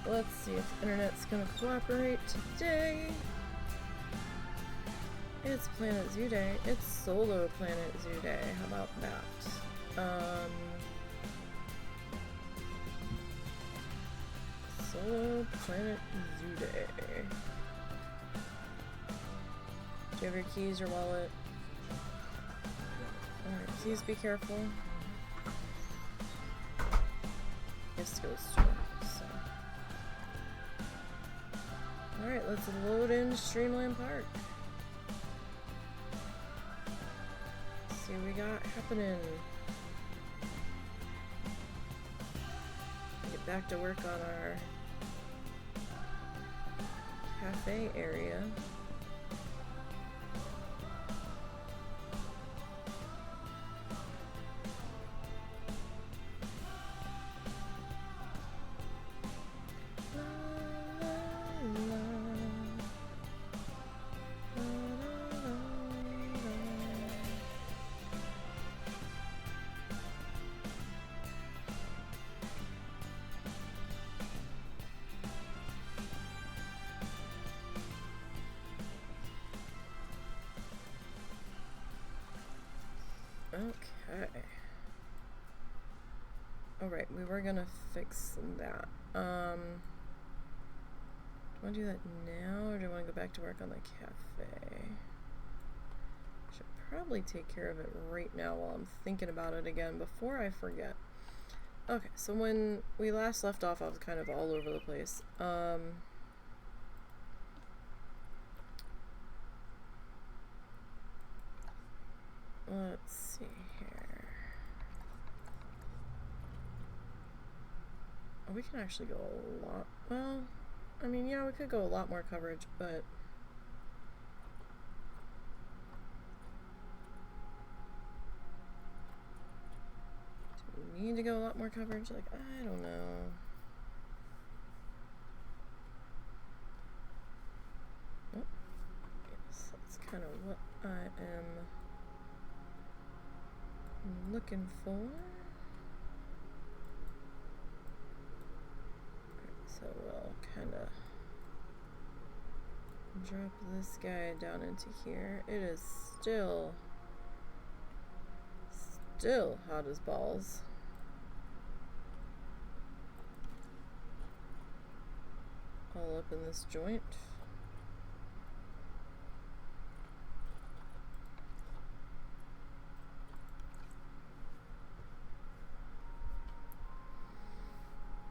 Let's see if the internet's gonna cooperate today. It's Planet Zoo Day. It's Solo Planet Zoo Day. How about that? Solo Planet Zoo Day. Do you have your keys, your wallet? Alright, please be careful. Just go store. So. Alright, let's load in Streamland Park. See what we got happening. Get back to work on our cafe area. Okay. Alright, we were gonna fix that. Do I want to do that now, or do I want to go back to work on the cafe? Should probably take care of it right now while I'm thinking about it again before I forget. Okay, so when we last left off, I was kind of all over the place. Let's see here. Oh, we can actually go a lot. Well, I mean, yeah, we could go a lot more coverage, but do we need to go a lot more coverage? Like, I don't know. Oh, yes, that's kind of what I am looking for. So we'll kind of drop this guy down into here. It is still hot as balls. All up in this joint.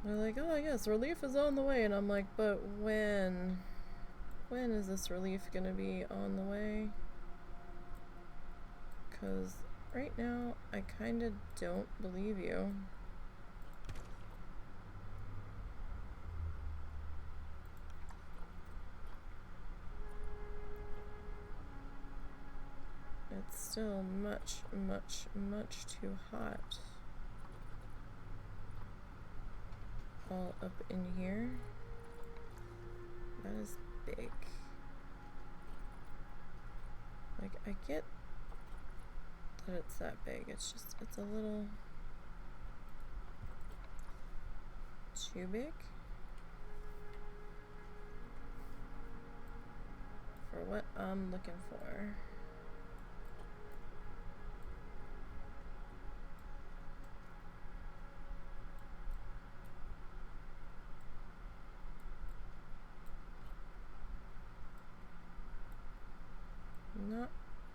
They're like, oh yes, relief is on the way, and I'm like, but when is this relief gonna be on the way? Because right now, I kinda don't believe you. It's still much, much, much too hot. All up in here. That is big. Like, I get that it's that big. It's just, it's a little too big for what I'm looking for. Not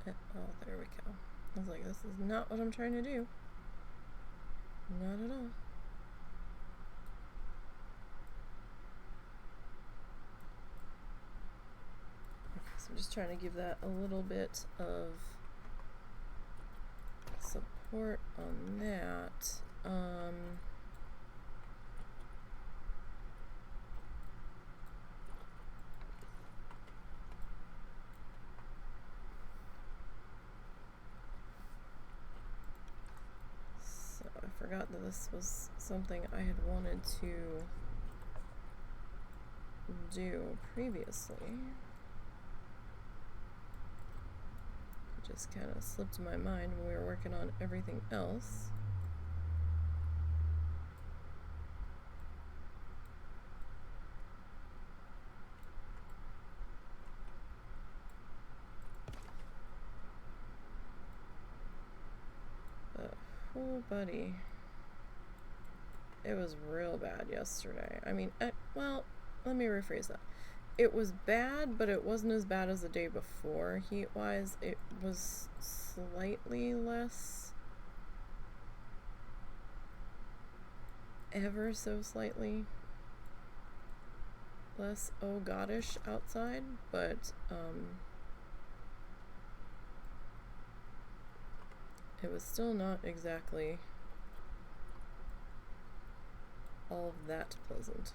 at all. There we go. I was like, this is not what I'm trying to do. Not at all. Okay, so I'm just trying to give that a little bit of support on that. I forgot that this was something I had wanted to do previously. It just kind of slipped my mind when we were working on everything else. Oh, buddy. It was real bad yesterday. I mean, well, let me rephrase that. It was bad, but it wasn't as bad as the day before, heat-wise. It was slightly less. Ever so slightly less oh goddish outside, but it was still not exactly all that pleasant.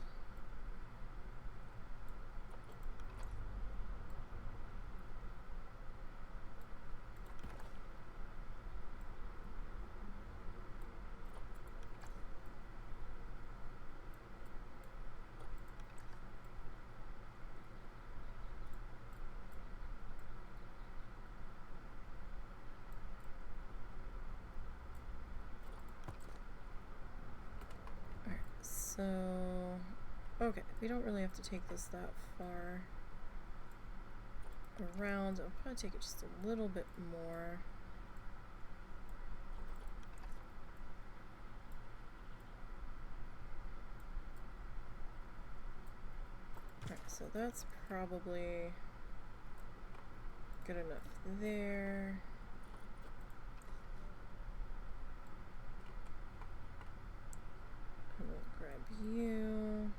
So, okay, we don't really have to take this that far around. I'll probably take it just a little bit more. Alright, so that's probably good enough there. And we'll grab you.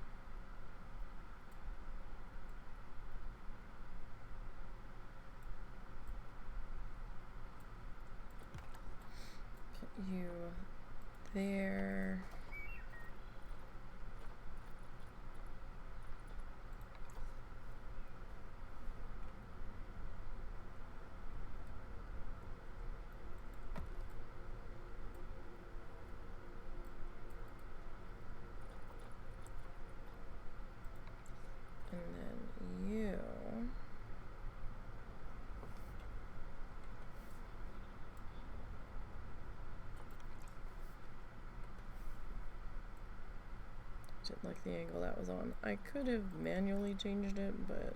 Put you there. And then you. Didn't like the angle that was on. I could have manually changed it, but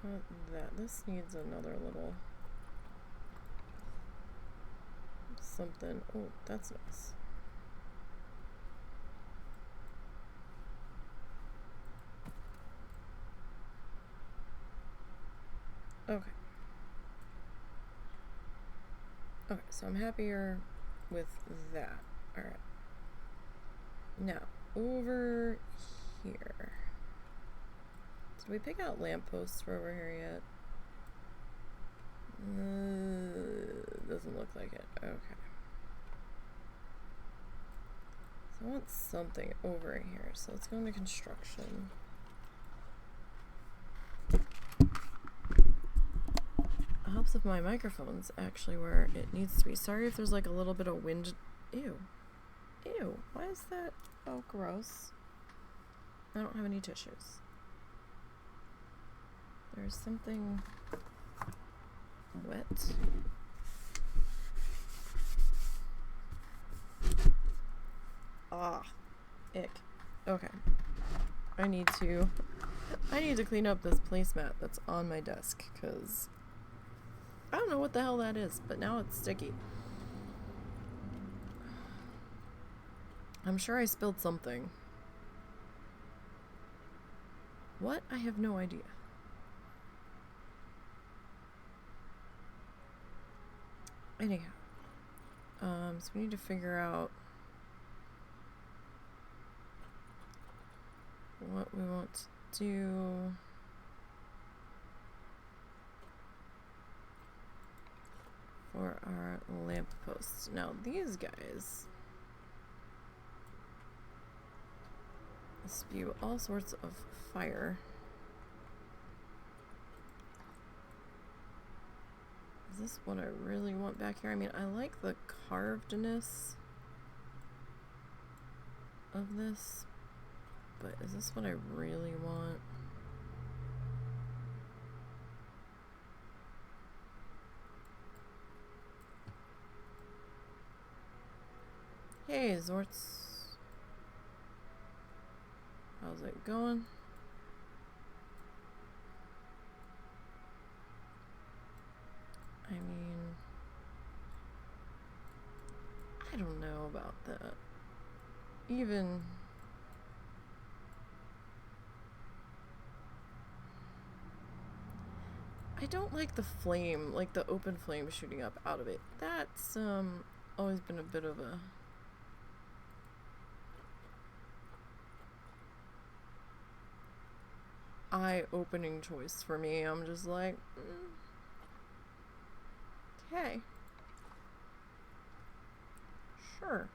got that. This needs another little something. Oh, that's nice. Okay. Okay, so I'm happier with that. Alright. Now, over here. Did we pick out lampposts for over here yet? Doesn't look like it. Okay. So I want something over here. So let's go into construction. It helps if my microphone's actually where it needs to be. Sorry if there's like a little bit of wind. Ew. Ew. Why is that? Oh, gross. I don't have any tissues. There's something wet. Ah, ick. Okay. I need to clean up this placemat that's on my desk, because I don't know what the hell that is, but now it's sticky. I'm sure I spilled something. What? I have no idea. Anyhow, so we need to figure out what we want to do. For our lamp posts. Now these guys spew all sorts of fire. Is this what I really want back here? I mean, I like the carvedness of this, but is this what I really want? Hey, Zorts. How's it going? I mean, I don't know about that. Even I don't like the flame, like the open flame shooting up out of it. That's always been a bit of a eye-opening choice for me. I'm just like, okay, sure.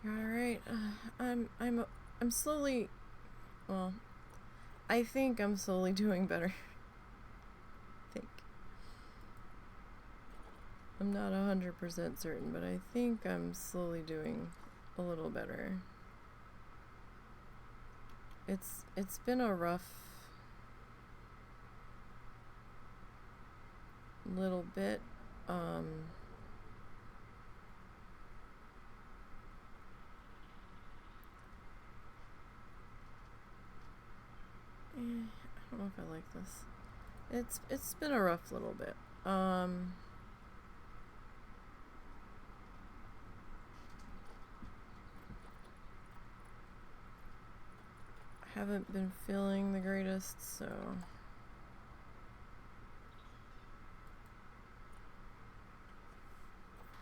You're all right. I'm slowly, well, I think I'm slowly doing better. I think. I'm not 100% certain, but I think I'm slowly doing a little better. It's been a rough little bit. I don't know if I like this. It's been a rough little bit. Haven't been feeling the greatest, so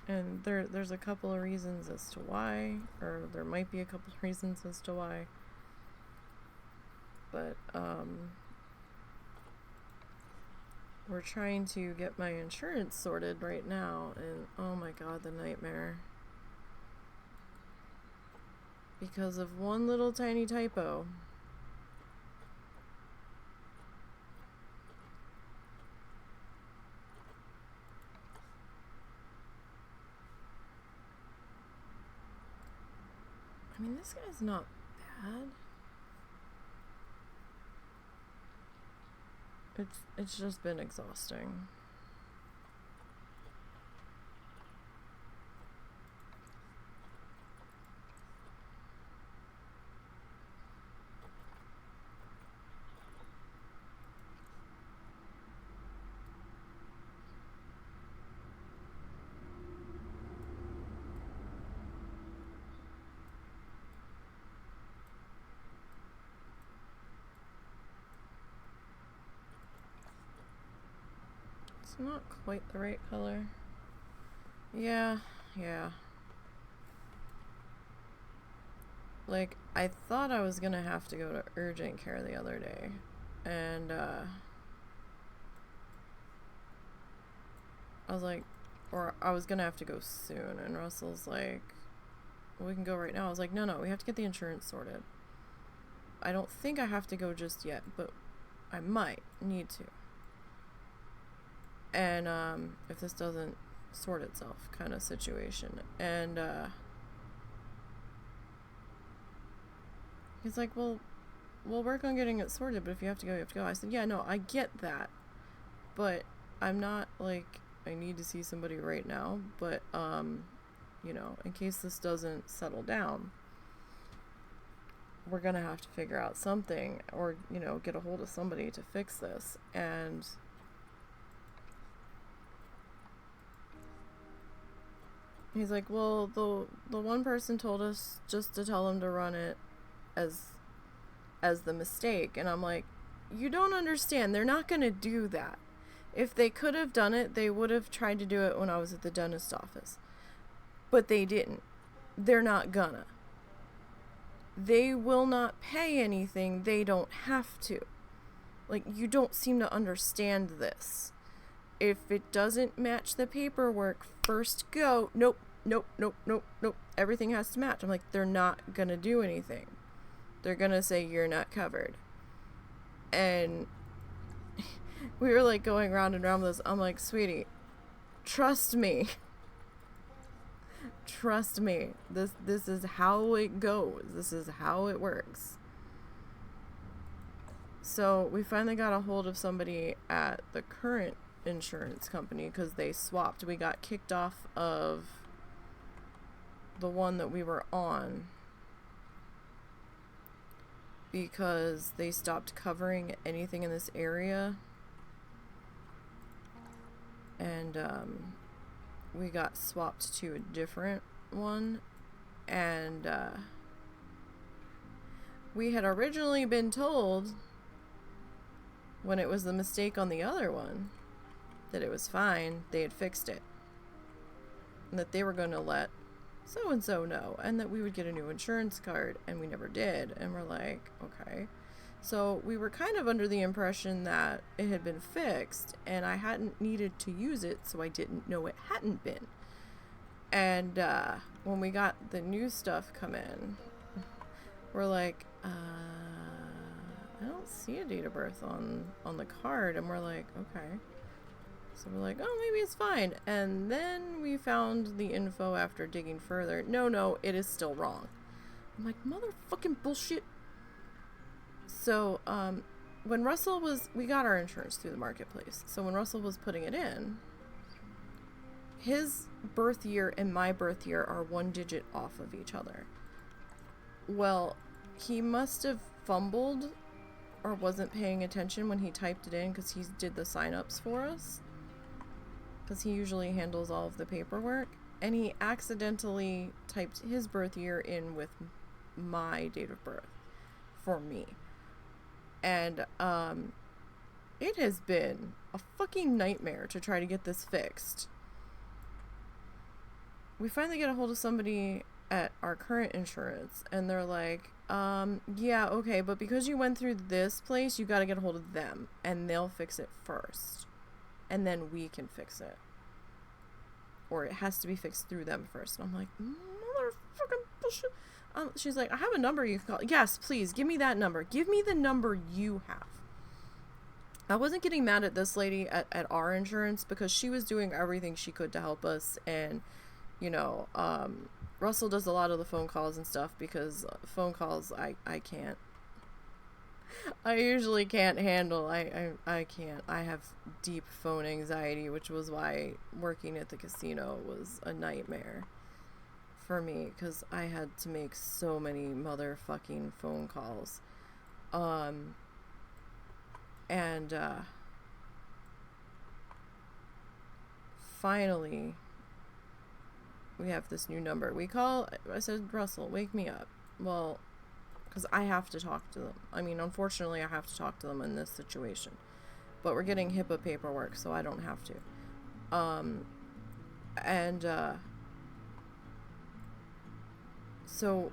and there's a couple of reasons as to why, or there might be a couple of reasons as to why, but we're trying to get my insurance sorted right now, and oh my god, the nightmare. Because of one little tiny typo. I mean, this guy's not bad. It's just been exhausting. It's not quite the right color. Yeah. Like, I thought I was gonna have to go to urgent care the other day, and I was like, or I was gonna have to go soon, and Russell's like, well, we can go right now. I was like, no, we have to get the insurance sorted. I don't think I have to go just yet, but I might need to. And if this doesn't sort itself, kind of situation. And he's like, well, we'll work on getting it sorted, but if you have to go, you have to go. I said, yeah, no, I get that, but I'm not like, I need to see somebody right now, but you know, in case this doesn't settle down, we're gonna have to figure out something, or, you know, get a hold of somebody to fix this. And he's like, well, the one person told us just to tell him to run it as the mistake. And I'm like, you don't understand. They're not going to do that. If they could have done it, they would have tried to do it when I was at the dentist office. But they didn't. They're not gonna. They will not pay anything they don't have to. Like, you don't seem to understand this. If it doesn't match the paperwork, first go, nope. Everything has to match. I'm like, they're not gonna do anything. They're gonna say you're not covered. And we were like going round and round with this. I'm like, sweetie, trust me. Trust me. This is how it goes. This is how it works. So we finally got a hold of somebody at the current insurance company because they swapped. We got kicked off of the one that we were on because they stopped covering anything in this area, and we got swapped to a different one, and we had originally been told when it was the mistake on the other one that it was fine, they had fixed it, and that they were going to let so and so know, and that we would get a new insurance card, and we never did. And we're like, okay. So we were kind of under the impression that it had been fixed, and I hadn't needed to use it, so I didn't know it hadn't been. And when we got the new stuff come in, we're like, I don't see a date of birth on the card. And we're like, okay. So we're like, oh, maybe it's fine. And then we found the info after digging further. No, it is still wrong. I'm like, motherfucking bullshit. So, when Russell we got our insurance through the marketplace. So when Russell was putting it in, his birth year and my birth year are 1 digit off of each other. Well, he must have fumbled or wasn't paying attention when he typed it in, because he did the sign-ups for us, because he usually handles all of the paperwork, and he accidentally typed his birth year in with my date of birth for me. And it has been a fucking nightmare to try to get this fixed. We finally get a hold of somebody at our current insurance, and they're like, yeah, okay, but because you went through this place, you gotta get a hold of them, and they'll fix it first, and then we can fix it. Or it has to be fixed through them first. And I'm like, motherfucking bullshit. She's like, I have a number you can call. Yes, please, give me that number. Give me the number you have. I wasn't getting mad at this lady at our insurance, because she was doing everything she could to help us, and, you know, Russell does a lot of the phone calls and stuff, because phone calls I can't. I usually can't handle. I can't. I have deep phone anxiety, which was why working at the casino was a nightmare for me, because I had to make so many motherfucking phone calls. Finally, we have this new number. We call, I said, Russell, wake me up. Well, because I have to talk to them. I mean, unfortunately, I have to talk to them in this situation. But we're getting HIPAA paperwork, so I don't have to. So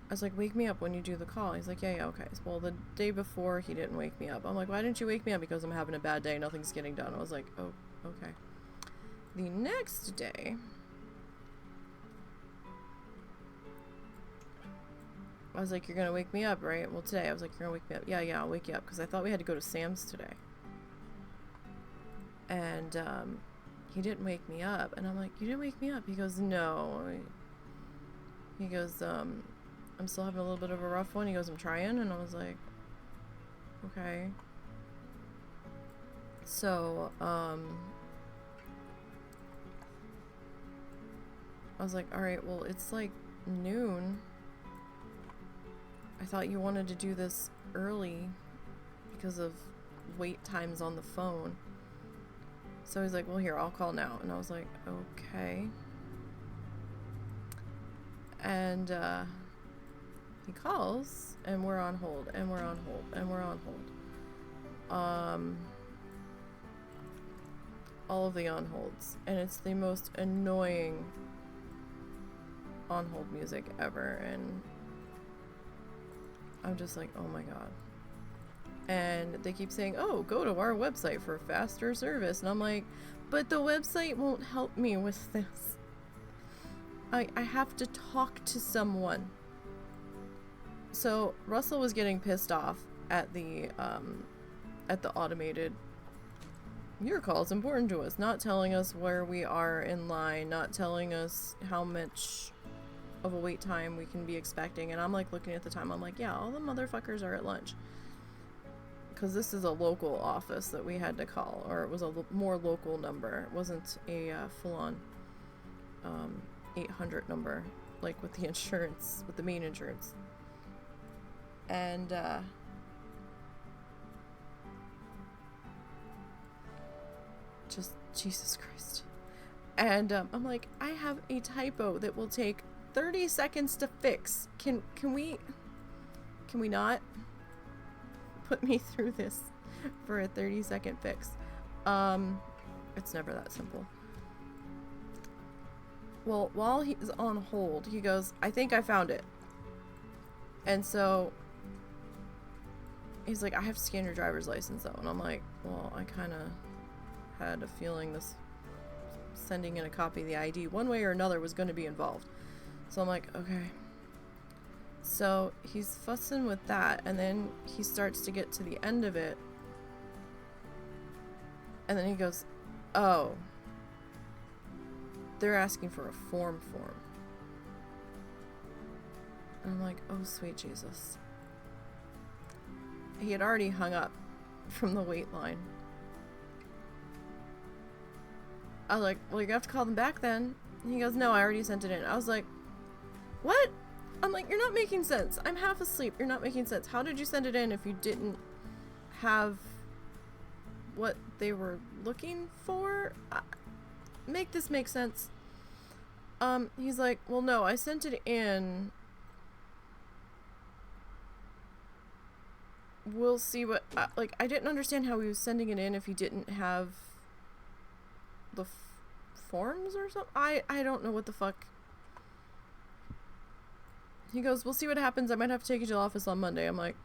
I was like, wake me up when you do the call. He's like, yeah, okay. Well, the day before, he didn't wake me up. I'm like, why didn't you wake me up? Because I'm having a bad day. Nothing's getting done. I was like, oh, okay. The next day, I was like, you're going to wake me up, right? Well, today, I was like, you're going to wake me up. Yeah, I'll wake you up. Because I thought we had to go to Sam's today. And he didn't wake me up. And I'm like, you didn't wake me up? He goes, no. He goes, I'm still having a little bit of a rough one. He goes, I'm trying. And I was like, okay. So, I was like, alright, well, it's like noon. I thought you wanted to do this early because of wait times on the phone. So he's like, well, here, I'll call now. And I was like, okay. And he calls, and we're on hold, and we're on hold, and we're on hold. All of the on holds. And it's the most annoying on hold music ever. And I'm just like, oh my god. And they keep saying, oh, go to our website for faster service. And I'm like, but the website won't help me with this. I have to talk to someone. So Russell was getting pissed off at the at the automated, your call is important to us, not telling us where we are in line, not telling us how much of a wait time we can be expecting. And I'm like looking at the time, I'm like, yeah, all the motherfuckers are at lunch. Because this is a local office that we had to call, or it was a more local number. It wasn't a full-on 800 number, like with the insurance, with the main insurance. And just Jesus Christ. And I'm like, I have a typo that will take 30 seconds to fix. Can we not put me through this for a 30-second fix? It's never that simple. Well, while he's on hold, he goes, I think I found it. And so he's like, I have to scan your driver's license though. And I'm like, well, I kind of had a feeling this sending in a copy of the ID one way or another was going to be involved. So I'm like, okay. So he's fussing with that, and then he starts to get to the end of it, and then he goes, oh, they're asking for a form. And I'm like, oh sweet Jesus. He had already hung up from the wait line. I was like, well, you're gonna have to call them back then. And he goes, no, I already sent it in. I was like, what? I'm like, you're not making sense. I'm half asleep. You're not making sense. How did you send it in if you didn't have what they were looking for? Make this make sense. He's like, well, no, I sent it in. We'll see what, like, I didn't understand how he was sending it in if he didn't have the forms or something. I don't know what the fuck. He goes, we'll see what happens. I might have to take you to the office on Monday. I'm like,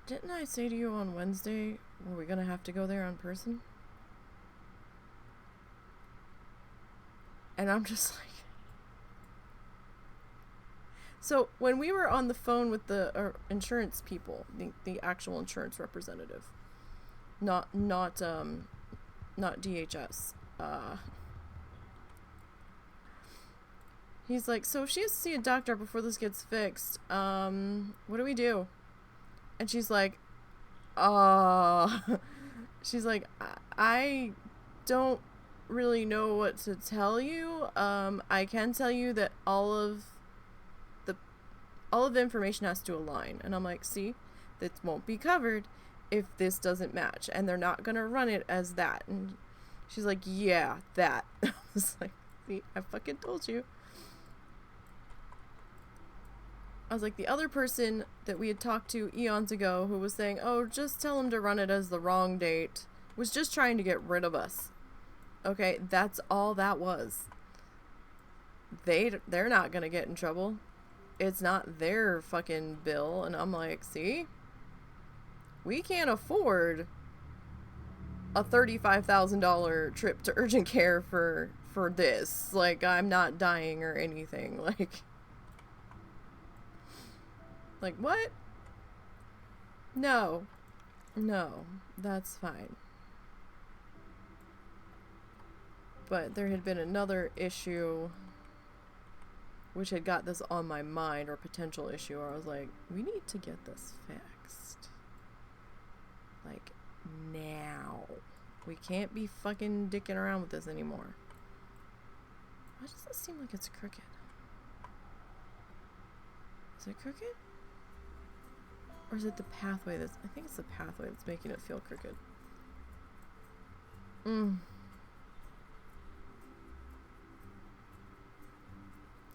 didn't I say to you on Wednesday, were we gonna have to go there in person? And I'm just like, so when we were on the phone with the insurance people, the actual insurance representative, not DHS, he's like, so if she has to see a doctor before this gets fixed, what do we do? And she's like, she's like, I don't really know what to tell you. I can tell you that all of the information has to align. And I'm like, see, this won't be covered if this doesn't match, and they're not gonna run it as that. And she's like, yeah, that. I was like, see, I fucking told you. I was like, the other person that we had talked to eons ago who was saying, oh, just tell him to run it as the wrong date, was just trying to get rid of us. Okay, that's all that was. They're not gonna get in trouble. It's not their fucking bill. And I'm like, see? We can't afford a $35,000 trip to urgent care for this. Like, I'm not dying or anything. Like, what? No, that's fine. But there had been another issue which had got this on my mind, or potential issue, where I was like, we need to get this fixed. Like, now. We can't be fucking dicking around with this anymore. Why does it seem like it's crooked? Is it crooked? Or is it the pathway that's... I think it's the pathway that's making it feel crooked.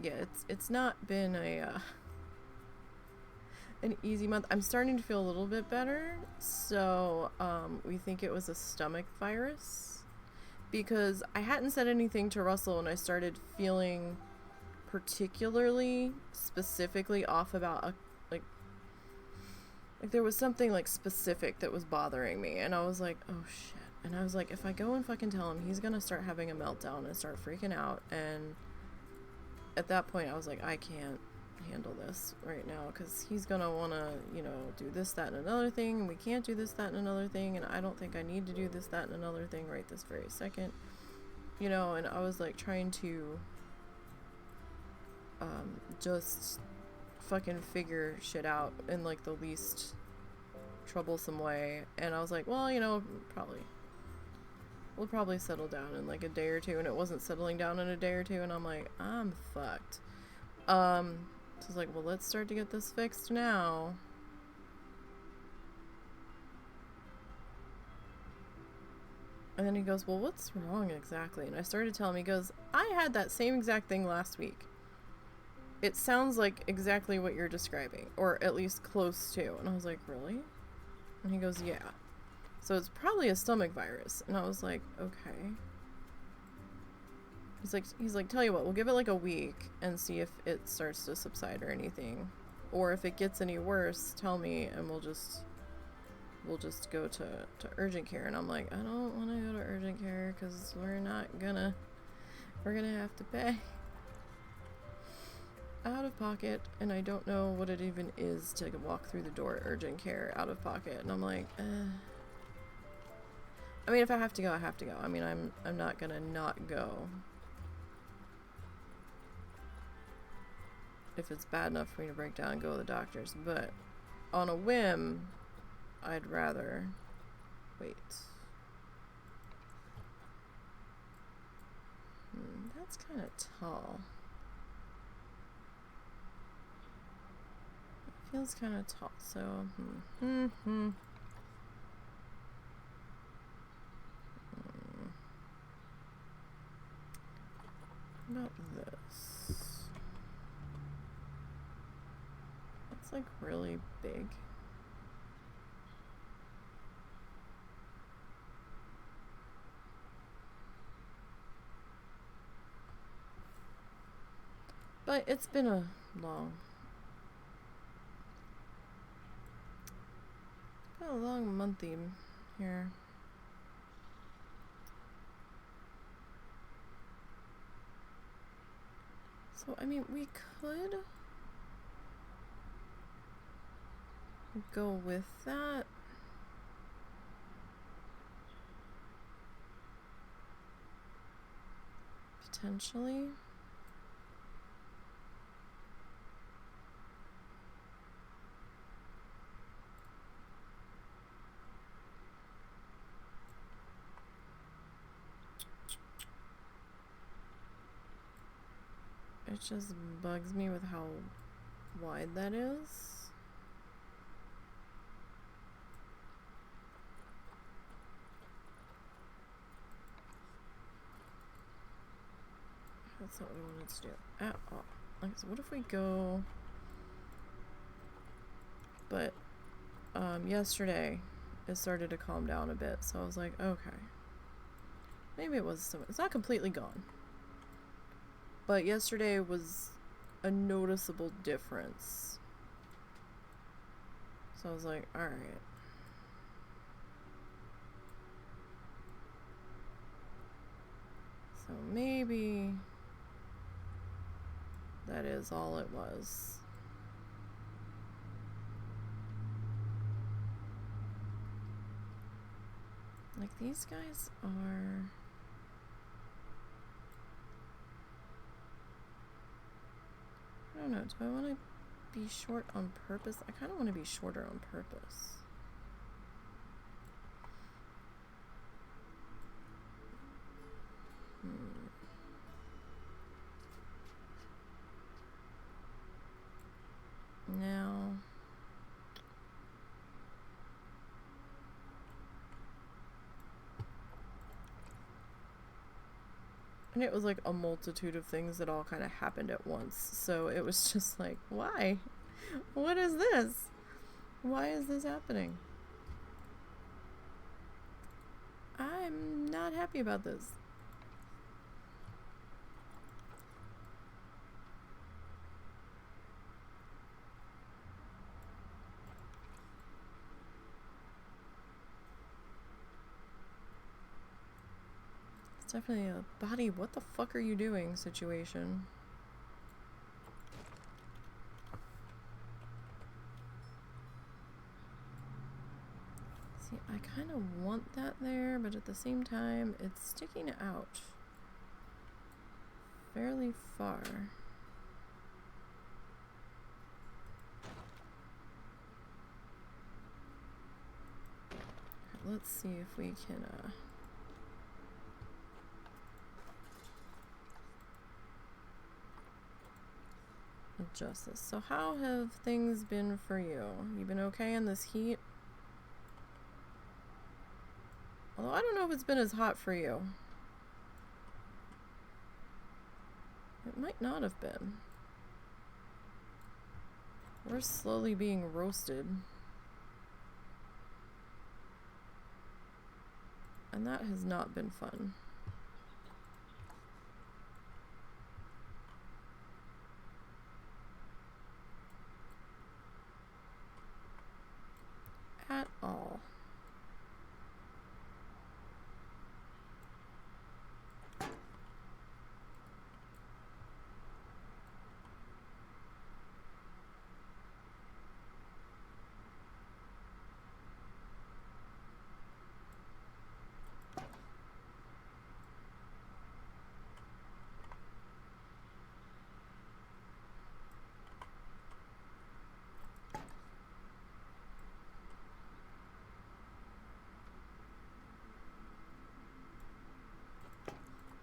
Yeah, it's not been an easy month. I'm starting to feel a little bit better. So, we think it was a stomach virus. Because I hadn't said anything to Russell and I started feeling particularly, specifically off about like there was something like specific that was bothering me, and I was like, oh shit. And I was like, if I go and fucking tell him, he's gonna start having a meltdown and start freaking out. And at that point I was like, I can't handle this right now, because he's gonna want to, you know, do this, that, and another thing, and we can't do this, that, and another thing, and I don't think I need to do this, that, and another thing right this very second, you know. And I was like trying to just fucking figure shit out in like the least troublesome way, and I was like, well, you know, we'll probably settle down in like a day or two, and it wasn't settling down in a day or two, and I'm like, I'm fucked. So I was like, well, let's start to get this fixed now. And then he goes, well, what's wrong exactly? And I started telling him. He goes, I had that same exact thing last week. It sounds like exactly what you're describing, or at least close to. And I was like, really? And he goes, yeah. So it's probably a stomach virus. And I was like, okay. He's like, tell you what, we'll give it like a week and see if it starts to subside or anything. Or if it gets any worse, tell me, and we'll just go to urgent care. And I'm like, I don't want to go to urgent care, because we're gonna have to pay out of pocket, and I don't know what it even is to walk through the door at urgent care out of pocket. And I'm like, I mean, if I have to go, I have to go. I mean, I'm not gonna not go if it's bad enough for me to break down and go to the doctor's. But on a whim, I'd rather wait. That's kind of tall. It feels kind of tall, so What about this? It's like really big. But it's been a long monthy here. So, I mean, we could go with that. Potentially. It just bugs me with how wide that is. That's not what I wanted to do at all. Like, so what if we go... But, yesterday, it started to calm down a bit, so I was like, okay. Maybe it was some... It's not completely gone. But yesterday was a noticeable difference. So I was like, alright. So maybe that is all it was. Like, these guys are... I don't know, do I want to be short on purpose? I kind of want to be shorter on purpose. Now... And it was like a multitude of things that all kind of happened at once. So it was just like, why? What is this? Why is this happening? I'm not happy about this. Definitely a body, what the fuck are you doing situation. of want that there, but at the same time, it's sticking out fairly far. Let's see if we can adjust this. So how have things been for you? You been okay in this heat? Although I don't know if it's been as hot for you. It might not have been. We're slowly being roasted. And that has not been fun. At all.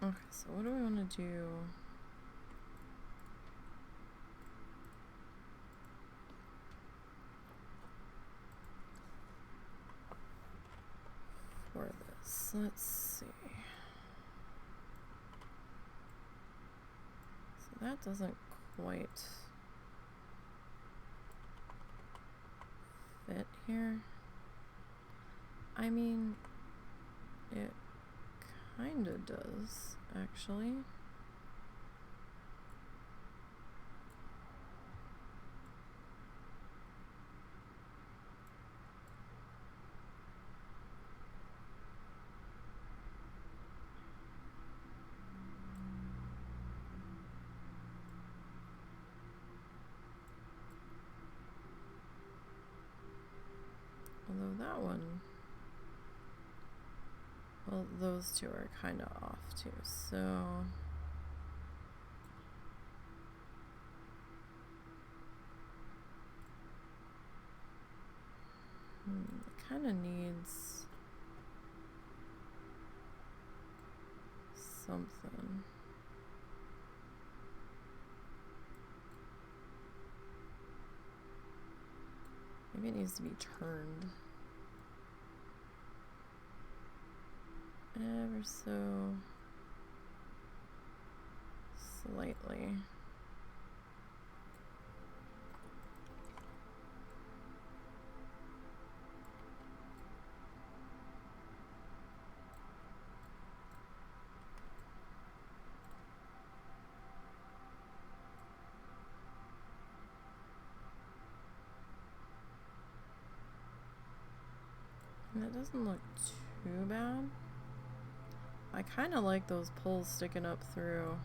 Okay, so what do we want to do? For this, let's see. So that doesn't quite fit here. I mean, it kinda does, actually. Although that one, well, those two are kind of off too, so it kind of needs something. Maybe it needs to be turned ever so slightly. And that doesn't look too bad. I kind of like those poles sticking up through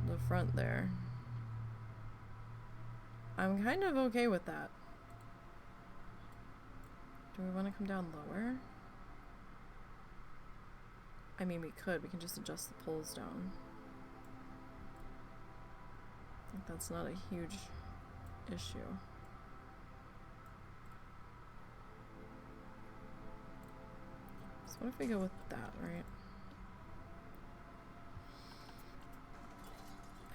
the front there. I'm kind of okay with that. Do we want to come down lower? I mean, we could. We can just adjust the poles down. I think that's not a huge issue. So what if we go with that, right?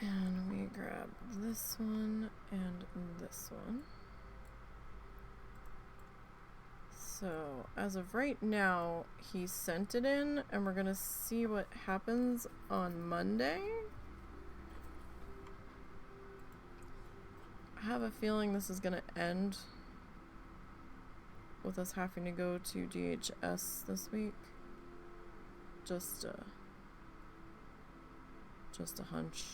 And we grab this one and this one. So as of right now, he sent it in, and we're gonna see what happens on Monday. I have a feeling this is gonna end with us having to go to DHS this week. Just a hunch.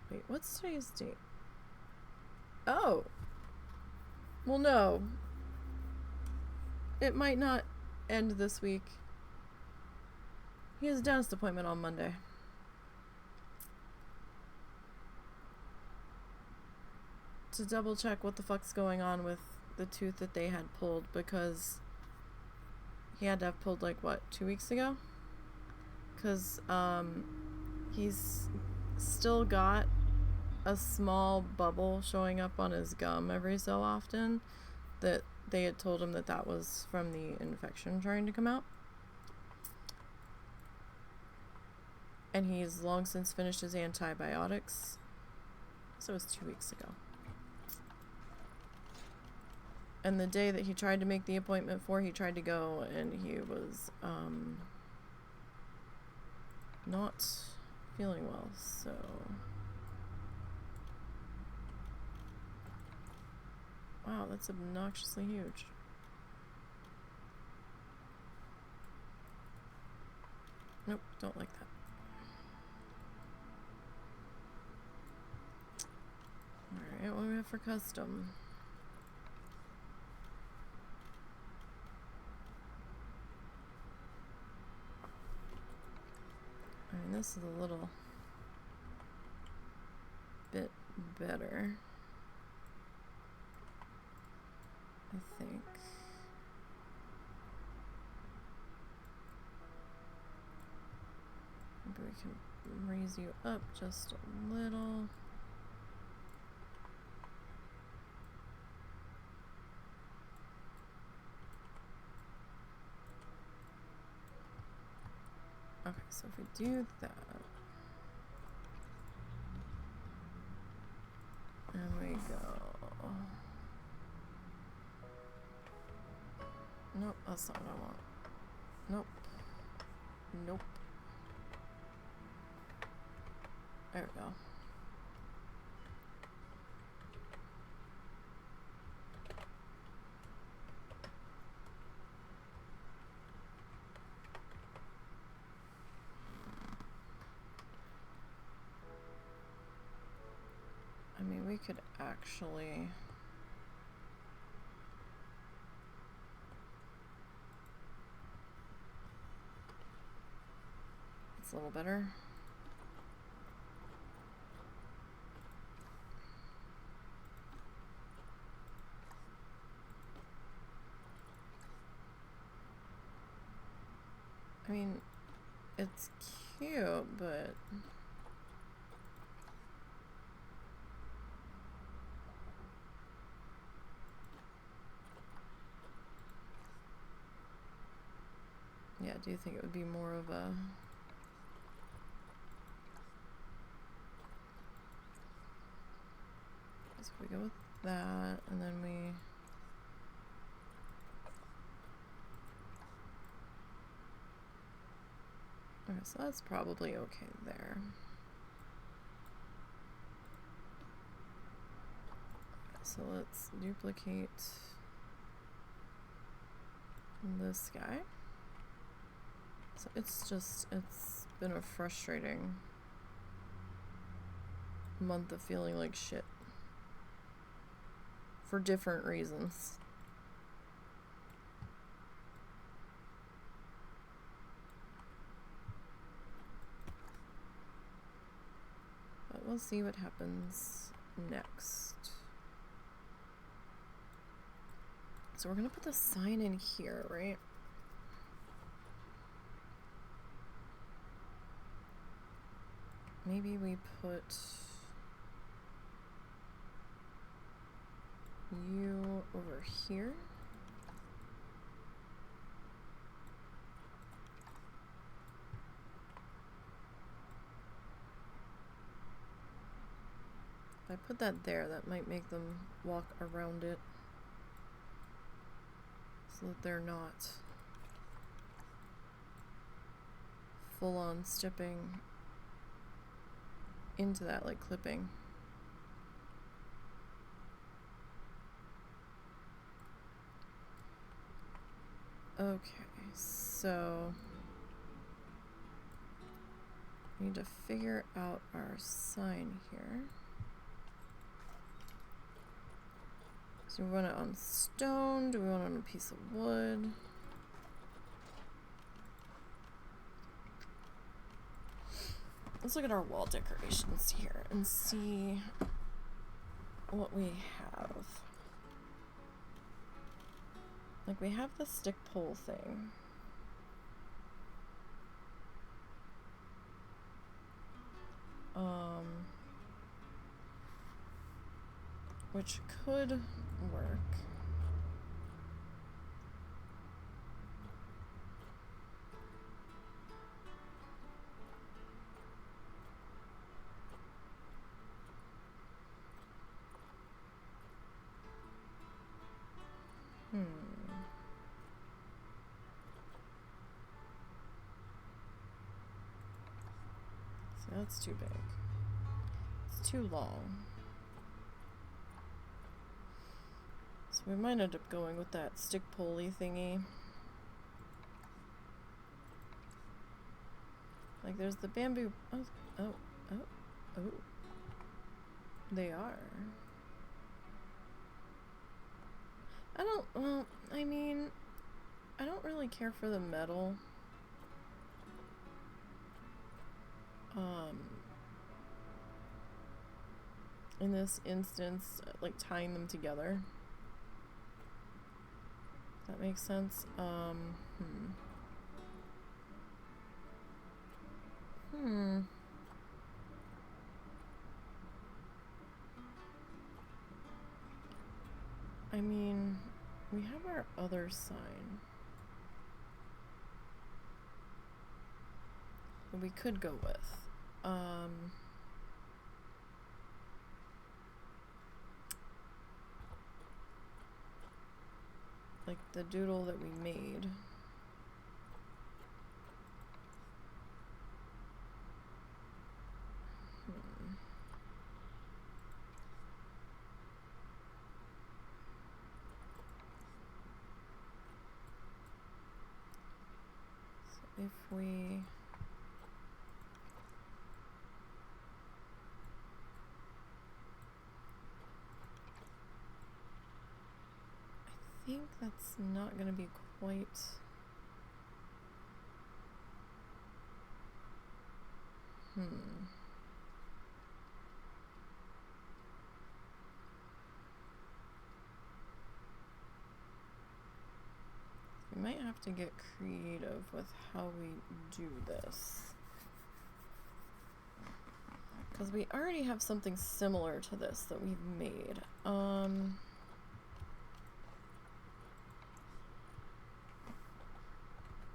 Wait, what's today's date? Oh! Well, no. It might not end this week. He has a dentist appointment on Monday. to double check what the fuck's going on with the tooth that they had pulled, because he had to have pulled like what, 2 weeks ago? Because he's still got a small bubble showing up on his gum every so often, that they had told him that that was from the infection trying to come out. And he's long since finished his antibiotics. So it was 2 weeks ago. And the day that he tried to make the appointment for, he tried to go and he was not feeling well, so wow, that's obnoxiously huge. Nope, don't like that. Alright, what do we have for custom? I mean, this is a little bit better, I think. Maybe we can raise you up just a little. Okay, so if we do that, and we go, nope, that's not what I want. Nope, nope. There we go. I mean, we could actually it's a little better. I mean, it's cute, but yeah, I do think it would be more of a so we go with that, and then we okay, so that's probably okay there. So let's duplicate this guy. So it's been a frustrating month of feeling like shit for different reasons. But we'll see what happens next. So we're gonna put the sign in here, right? Maybe we put you over here. If I put that there, that might make them walk around it so that they're not full on stepping into that, like clipping. Okay, so we need to figure out our sign here. So we want it on stone, do we want it on a piece of wood? Let's look at our wall decorations here and see what we have. Like, we have the stick pole thing. Which could work. So that's too big. It's too long. So we might end up going with that stick pulley thingy. Like there's the bamboo. Oh. They are. Well, I mean, I don't really care for the metal. In this instance, like tying them together. That makes sense. I mean, we have our other sign that we could go with. Like the doodle that we made. So if we I think that's not going to be quite... We might have to get creative with how we do this. Because we already have something similar to this that we've made.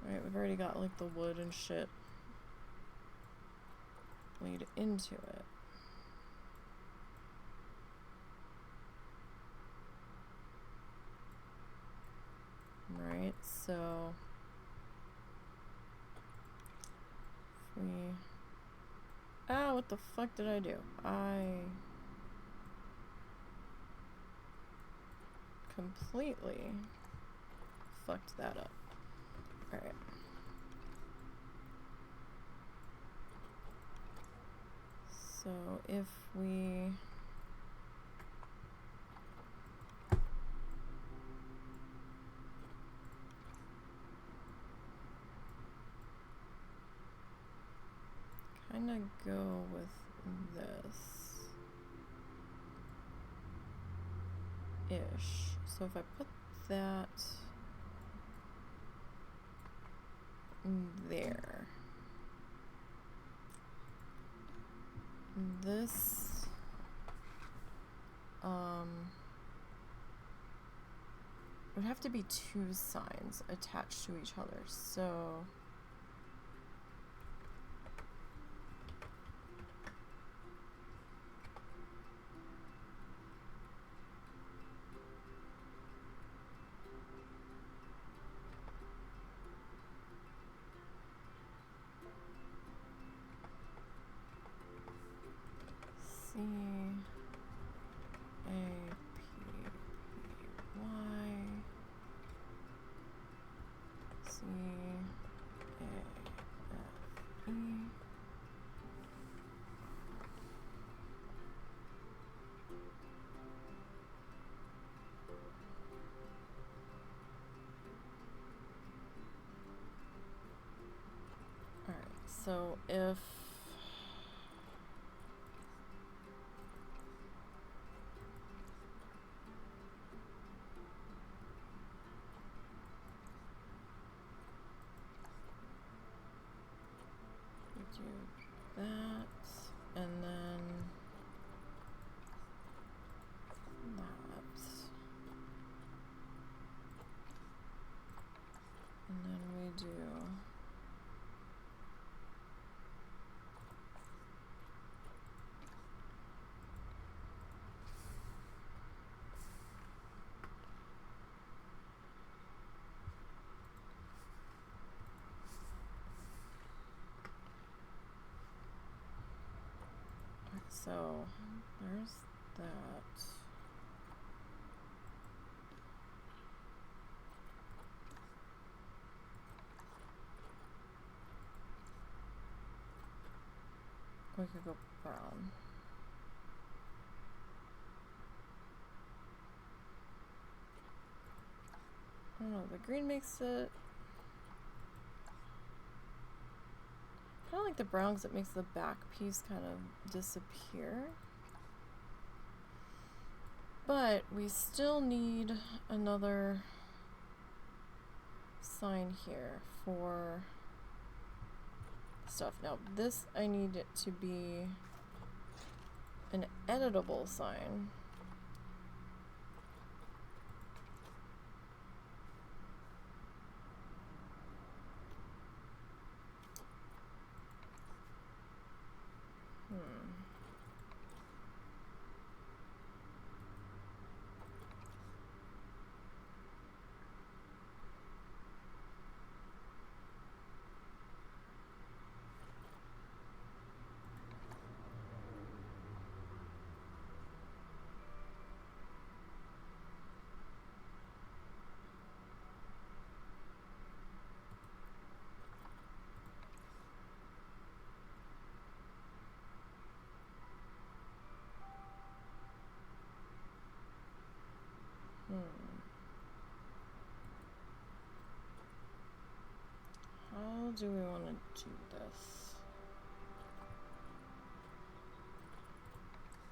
Right, we've already got like the wood and shit laid into it. Right, so if we... Ah, what the fuck did I do? I completely fucked that up. Alright. So if we... kind of go with this ish. So if I put that there, this would have to be two signs attached to each other. So so if so there's that. We could go brown. I don't know, the green makes it... I kind of like the brown because it makes the back piece kind of disappear. But we still need another sign here for stuff. Now this, I need it to be an editable sign. How do we want to do this?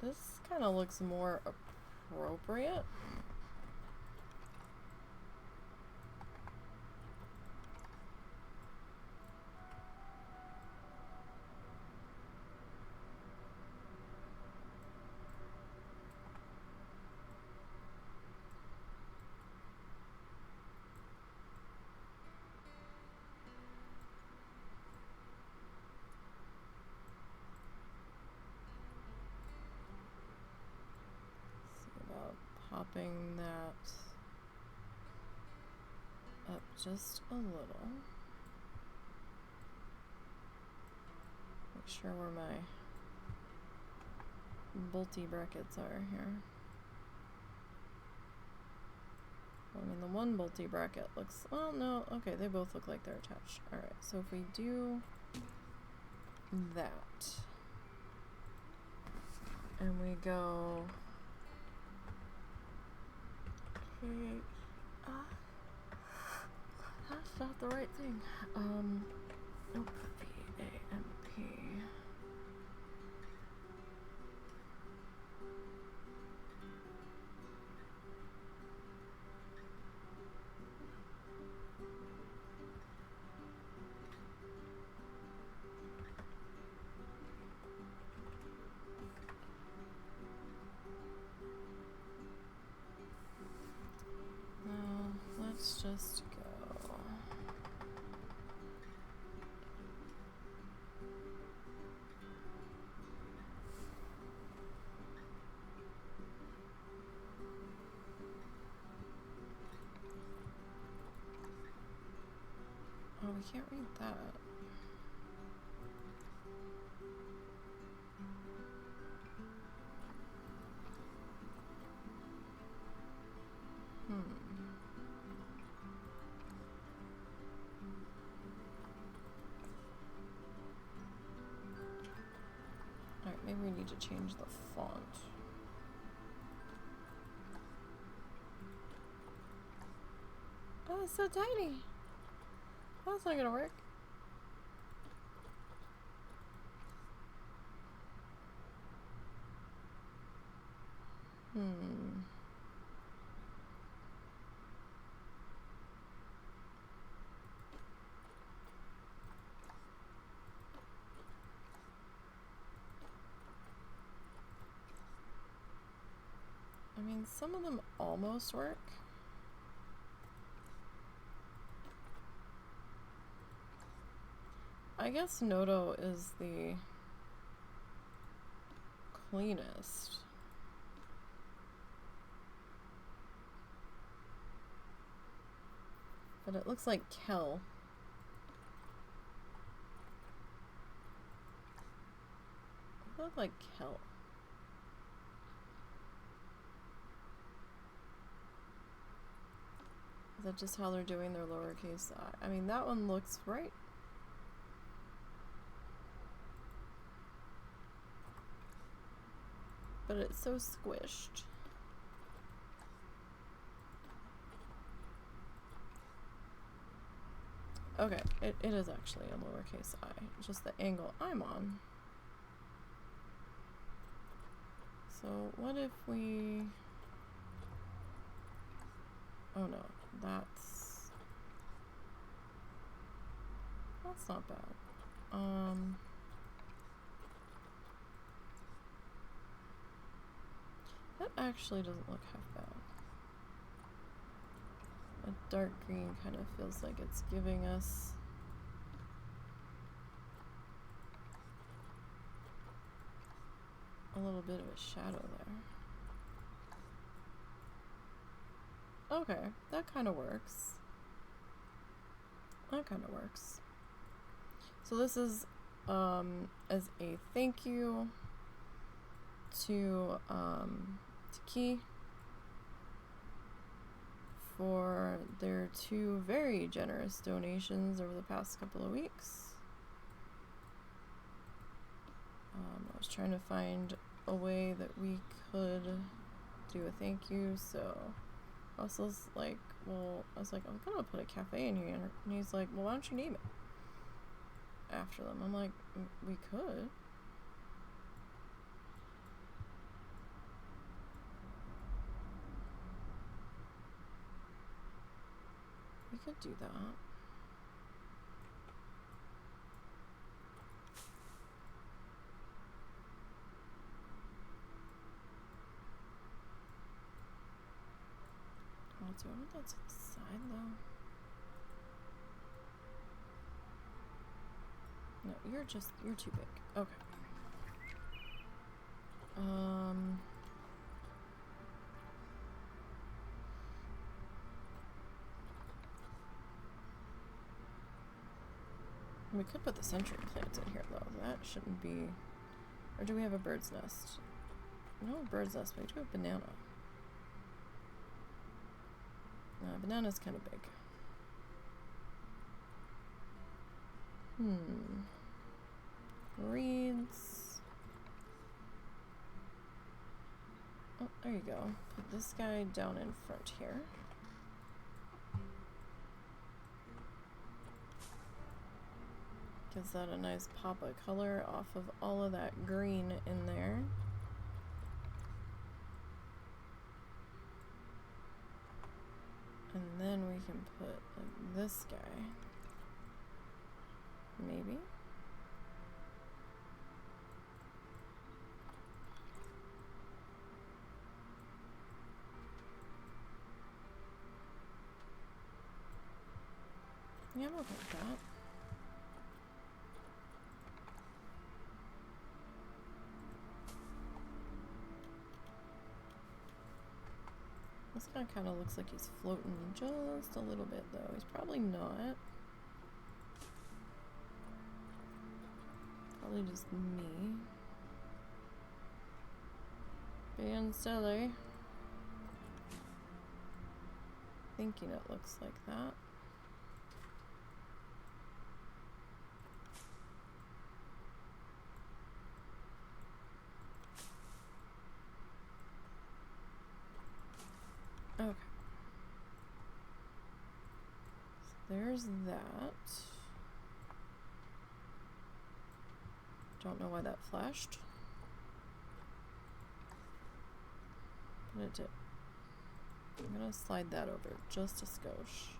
This kind of looks more appropriate. Popping that up just a little. Make sure where my bolty brackets are here. I mean, the one bolty bracket looks, well, no, okay, they both look like they're attached. Alright, so if we do that, and we go... that's not the right thing. Nope. VAMP. Let's just go. Oh, we can't read that. Alright, maybe we need to change the font. Oh, it's so tiny. Oh, that's not gonna work. I mean, some of them almost work. I guess Noto is the cleanest. But it looks like Kel. It looks like Kel. that just how they're doing their lowercase I? I mean, that one looks right. But it's so squished. Okay, it is actually a lowercase I. Just the angle I'm on. So what if we... Oh no, that's not bad. That actually doesn't look half bad. A dark green kind of feels like it's giving us a little bit of a shadow there. Okay, that kind of works. That kind of works. So this is as a thank you to Key for their 2 very generous donations over the past couple of weeks. I was trying to find a way that we could do a thank you, so Russell's like, well, I was like, I'm gonna put a cafe in here, and he's like, well, why don't you name it after them? I'm like, we could. We could do that. Do I want that to the side though? No, you're too big. Okay. We could put the century plant in here though. That shouldn't be. Or do we have a bird's nest? No bird's nest, but we do have banana. Banana's kind of big. Reeds. Oh, there you go. Put this guy down in front here. Gives that a nice pop of color off of all of that green in there. And then we can put like this guy. Maybe. Yeah, I'm okay with that. This guy kind of looks like he's floating just a little bit, though. He's probably not. Probably just me. Being silly. Thinking it looks like that. Okay. So there's that. Don't know why that flashed. But it did. I'm gonna slide that over just a skosh.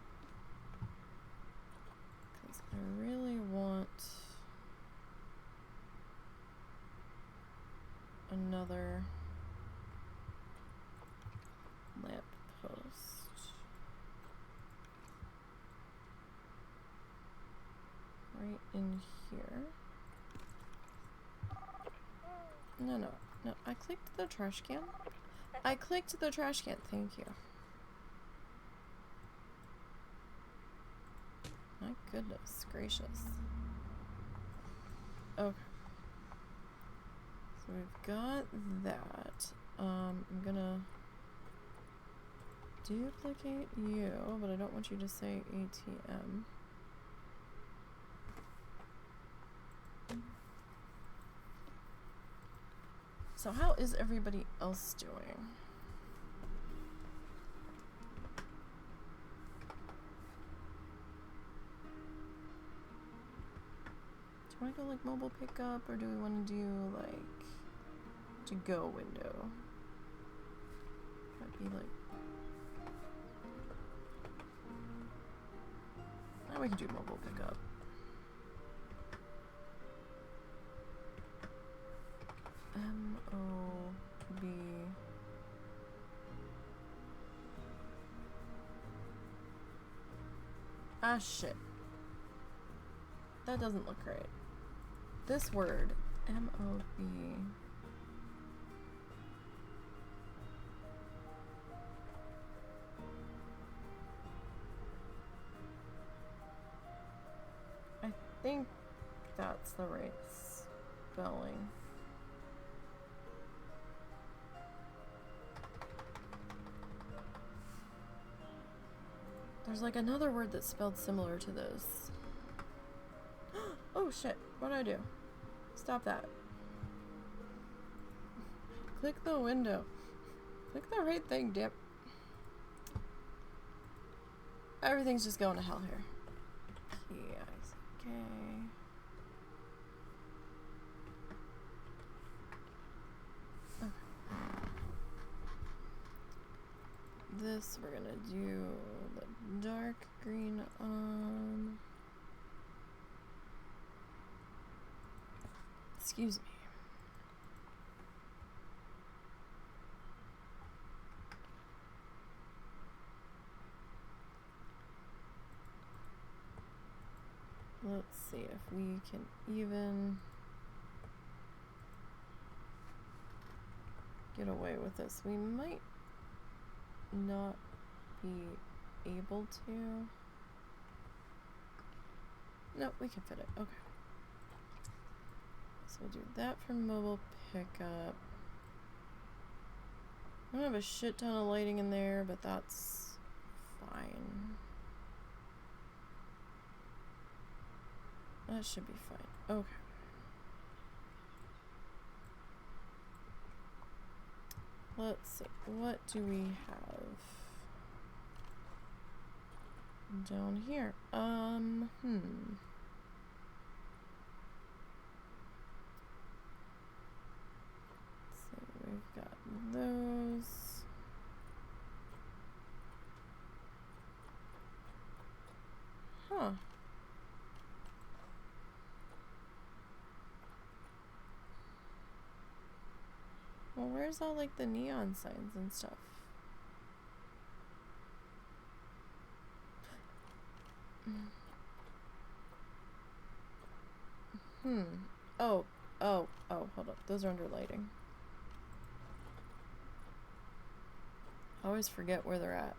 Because I really want another lamp post right in here. No, I clicked the trash can. I clicked the trash can, thank you. My goodness gracious. Okay. So we've got that. I'm gonna duplicate you, but I don't want you to say ATM. So how is everybody else doing? Do you want to go like mobile pickup, or do we want to do like to go window? Might be like, now we can do mobile pickup. MOB. Ah, shit. That doesn't look right. This word, MOB. I think that's the right spelling. There's like another word that's spelled similar to this. Oh shit, what did I do? Stop that. Click the window. Click the right thing, dip. Everything's just going to hell here. Yes, okay. This we're gonna do the dark green on. Excuse me. Let's see if we can even get away with this. We might not be able to. Nope, we can fit it. Okay. So we'll do that for mobile pickup. I don't have a shit ton of lighting in there, but that's fine. That should be fine. Okay. Let's see. What do we have down here? So we've got those. Huh. Well, where's all like the neon signs and stuff? Oh, hold up. Those are under lighting. I always forget where they're at.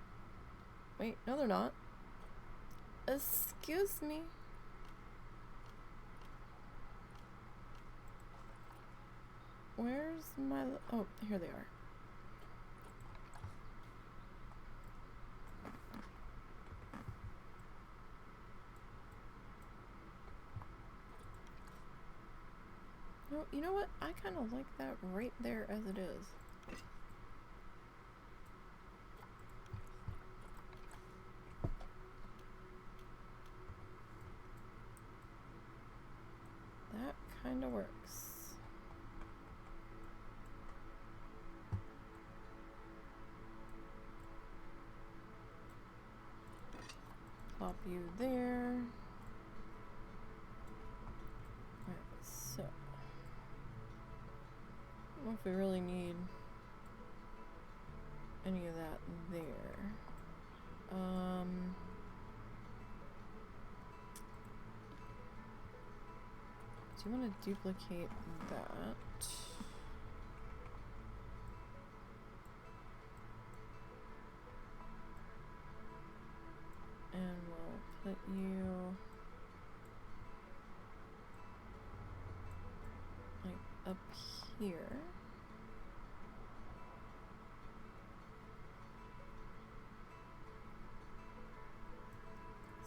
Wait, no they're not. Excuse me. Where's my... Oh, here they are. No, you know what? I kind of like that right there as it is. That kind of works. Pop you there. Alright, so I don't know if we really need any of that there. Do you want to duplicate that? And we'll put you like up here.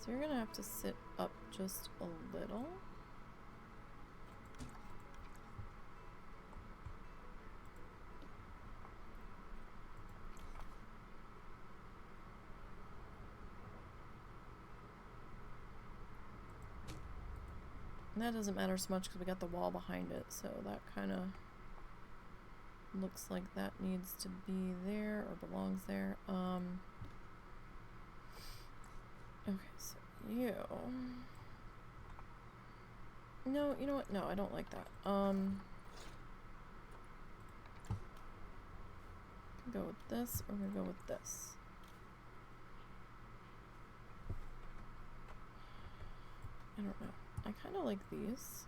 So you're gonna have to sit up just a little. And that doesn't matter so much because we got the wall behind it, so that kind of looks like that needs to be there or belongs there. Okay, so you. No, you know what? No, I don't like that. Go with this, or we're gonna go with this. I don't know. I kind of like these.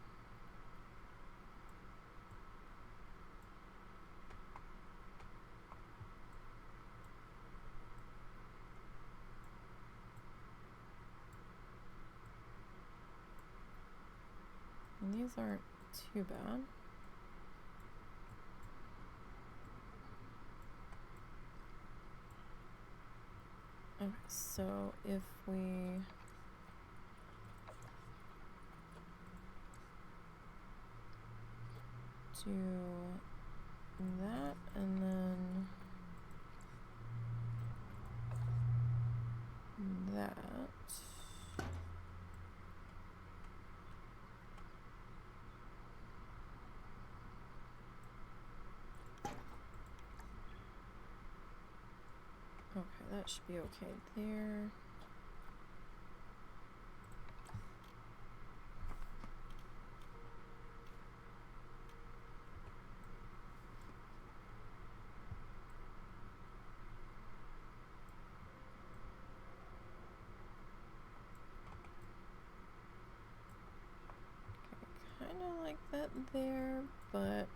And these aren't too bad. Okay, so if we do that and then that. Okay, that should be okay there. Okay, kind of like that there, but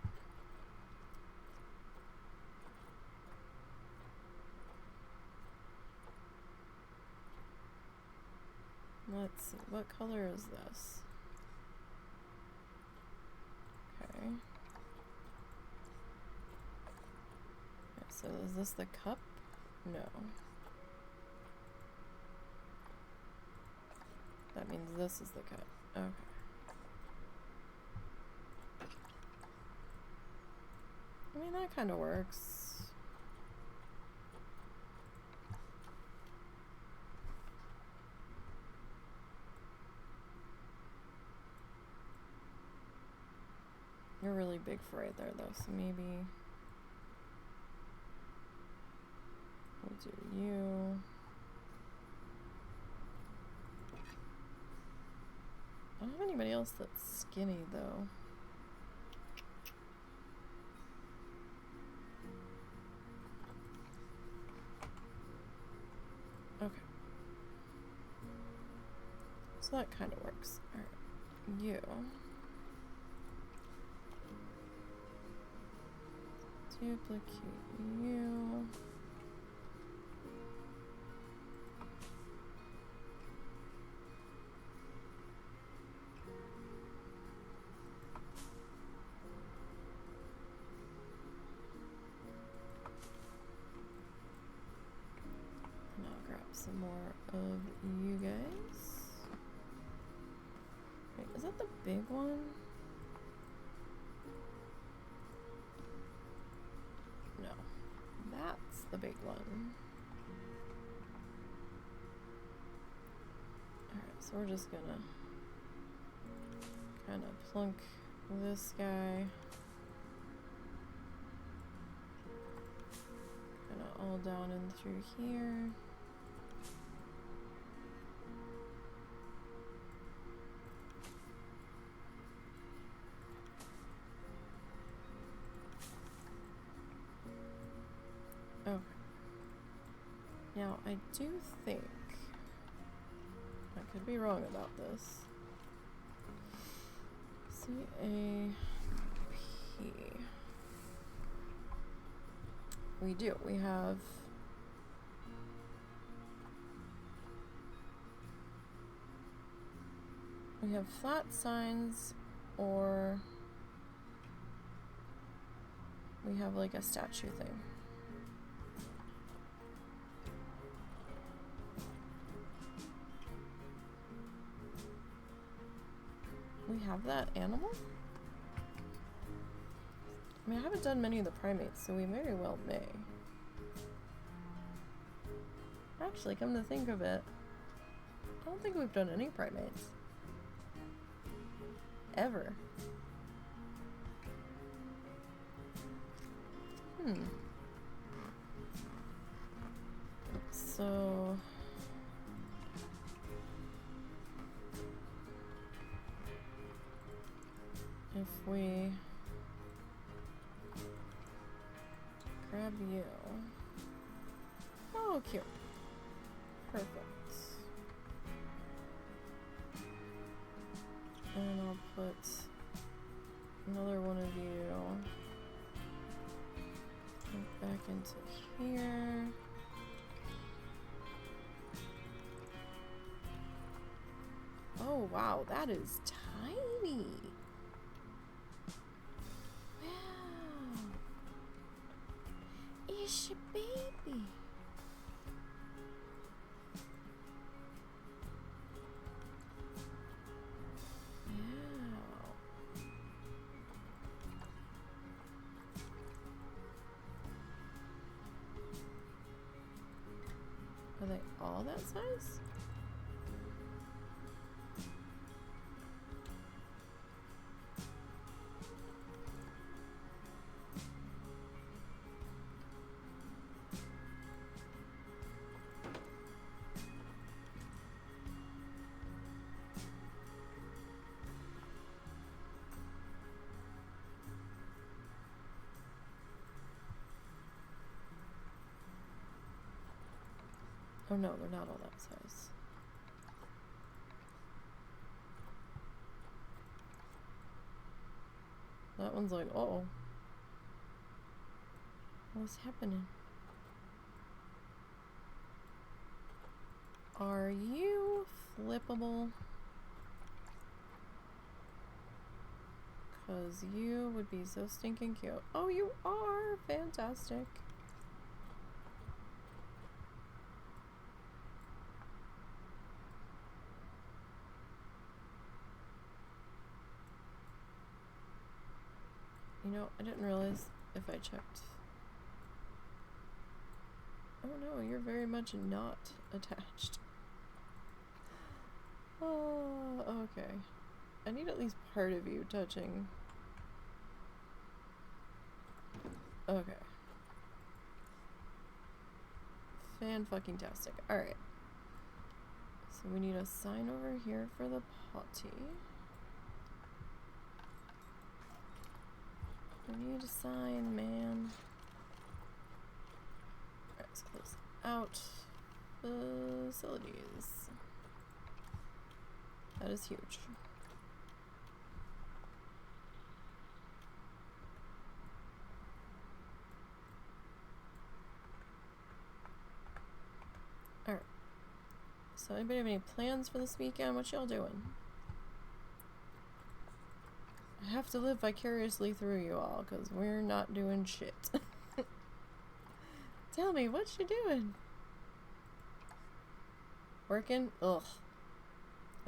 let's see, what color is this? Okay. So is this the cup? No. That means this is the cup. Okay. I mean, that kind of works. You're really big for right there, though, so maybe we'll do you. I don't have anybody else that's skinny, though. Okay. So that kind of works. Alright. You. Duplicate you. And I'll grab some more of you guys. Wait, is that the big one? No, that's the big one. Alright, so we're just gonna kind of plunk this guy kind of all down and through here. Okay. Now, I do think, I could be wrong about this, C-A-P. We do. We have flat signs, or we have like a statue thing. we have that animal? I mean, I haven't done many of the primates, so we very well may. Actually, come to think of it, I don't think we've done any primates. Ever. So... if we... grab you... oh, cute. Perfect. And I'll put another one of you back into here. Oh wow, that is tiny. Wow. It's your baby. Are they all that size? Oh no, they're not all that size. That one's like, uh-oh. What's happening? Are you flippable? 'Cause you would be so stinking cute. Oh, you are! Fantastic. You know, I didn't realize if I checked. Oh no, you're very much not attached. Oh, okay. I need at least part of you touching. Okay. Fan-fucking-tastic. Alright. So we need a sign over here for the potty. We need a sign, man. Alright, let's close out. Facilities. That is huge. Alright. So anybody have any plans for this weekend? What y'all doing? I have to live vicariously through you all, because we're not doing shit. Tell me, what you doing? Working? Ugh.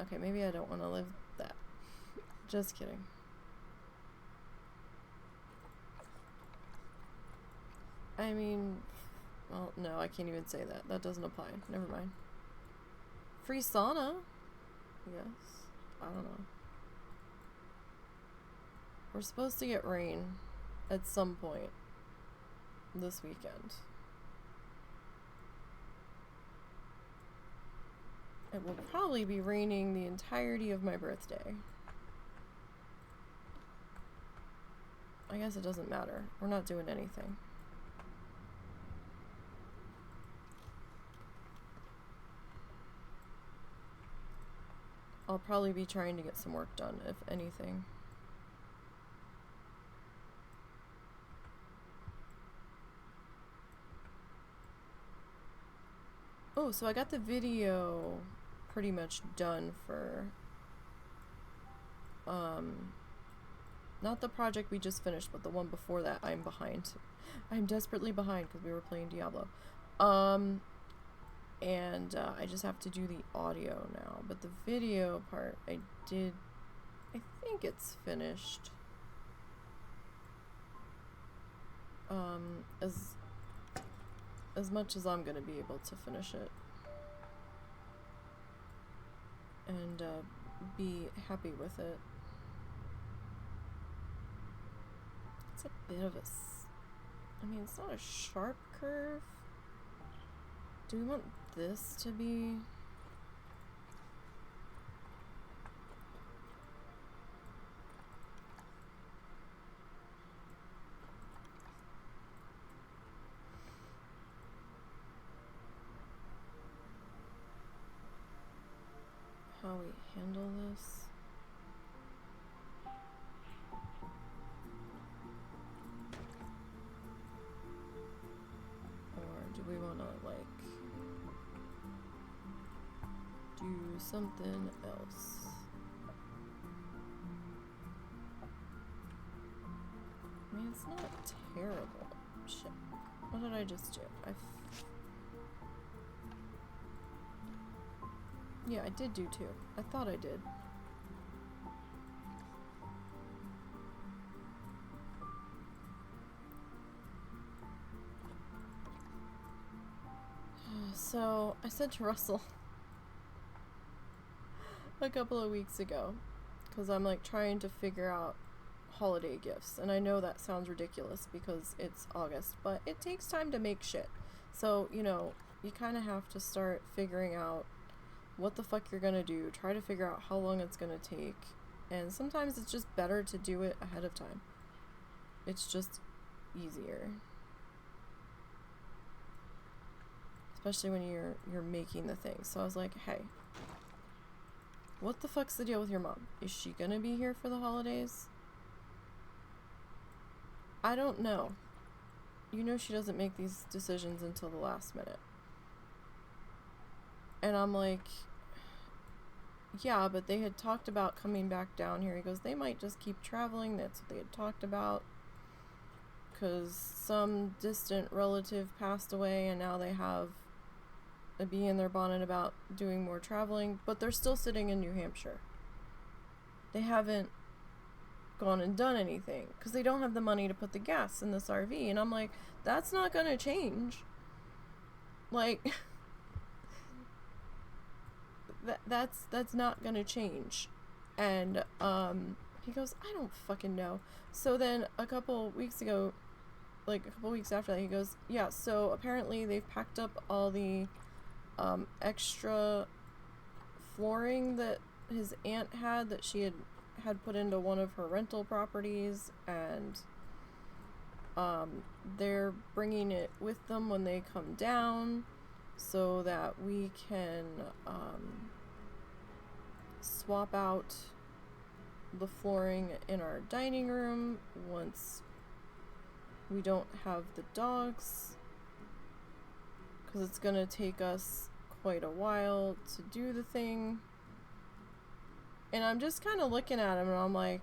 Okay, maybe I don't want to live that. Just kidding. I mean, well, no, I can't even say that. That doesn't apply. Never mind. Free sauna? Yes. I don't know. We're supposed to get rain at some point this weekend. It will probably be raining the entirety of my birthday. I guess it doesn't matter. We're not doing anything. I'll probably be trying to get some work done, if anything. Oh, so I got the video pretty much done for, not the project we just finished, but the one before that. I'm behind. I'm desperately behind because we were playing Diablo. And I just have to do the audio now, but the video part I did I think it's finished. As much as I'm gonna be able to finish it. And be happy with it. It's a bit of a... I mean, it's not a sharp curve. Do we want this to be... how we handle this? Or do we want to, like, do something else? I mean, it's not terrible. Shit. What did I just do? Yeah, I did do 2. I thought I did. So, I said to Russell a couple of weeks ago, because I'm like trying to figure out holiday gifts, and I know that sounds ridiculous because it's August, but it takes time to make shit. So, you know, you kind of have to start figuring out what the fuck you're gonna do, try to figure out how long it's gonna take, and sometimes it's just better to do it ahead of time. It's just easier. Especially when you're making the thing. So I was like, hey, what the fuck's the deal with your mom? Is she gonna be here for the holidays? I don't know. You know she doesn't make these decisions until the last minute. And I'm like, yeah, but they had talked about coming back down here. He goes, they might just keep traveling. That's what they had talked about. Because some distant relative passed away and now they have a bee in their bonnet about doing more traveling. But they're still sitting in New Hampshire. They haven't gone and done anything. Because they don't have the money to put the gas in this RV. And I'm like, that's not going to change. Like... That's not gonna change. And he goes, I don't fucking know. So then a couple weeks ago, like a couple weeks after that, he goes, yeah, so apparently they've packed up all the extra flooring that his aunt had that she had put into one of her rental properties, and they're bringing it with them when they come down, so that we can swap out the flooring in our dining room once we don't have the dogs, because it's gonna take us quite a while to do the thing. And I'm just kind of looking at him and I'm like,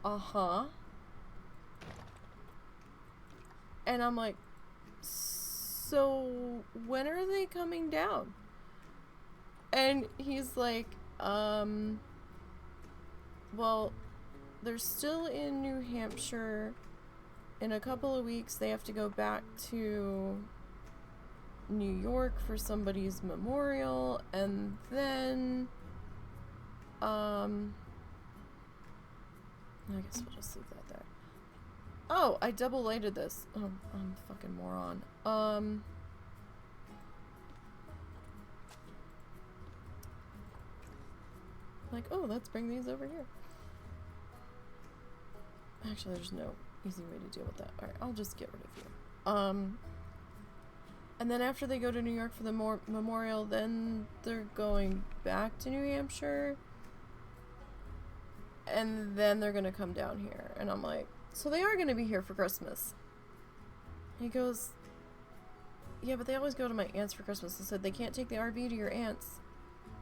uh-huh. And I'm like, so when are they coming down? And he's like, well, they're still in New Hampshire. In a couple of weeks, they have to go back to New York for somebody's memorial, and then, I guess we'll just leave that there. Oh, I double lighted this. Oh, I'm a fucking moron. Like, oh, let's bring these over here. Actually, there's no easy way to deal with that. Alright, I'll just get rid of you. And then after they go to New York for the memorial, then they're going back to New Hampshire. And then they're gonna come down here. And I'm like, so they are gonna be here for Christmas. And he goes, yeah, but they always go to my aunt's for Christmas. I said, they can't take the RV to your aunt's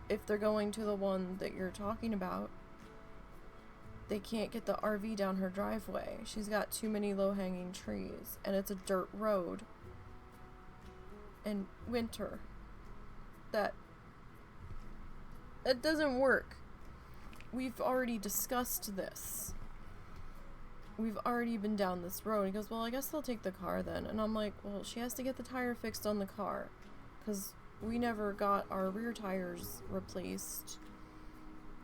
if they're going to the one that you're talking about. They can't get the RV down her driveway. She's got too many low-hanging trees. And it's a dirt road. And winter. That That doesn't work. We've already discussed this. We've already been down this road. He goes, well, I guess I'll take the car then. And I'm like, well, she has to get the tire fixed on the car. Because we never got our rear tires replaced.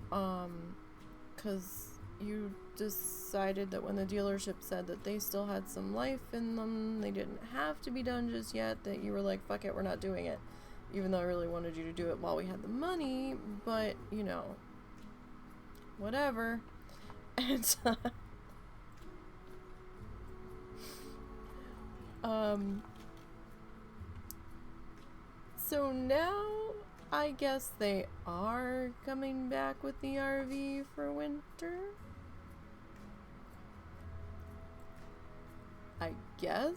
Because you decided that when the dealership said that they still had some life in them, they didn't have to be done just yet, that you were like, fuck it, we're not doing it. Even though I really wanted you to do it while we had the money, but, you know, whatever. And, so now I guess they are coming back with the RV for winter. I guess.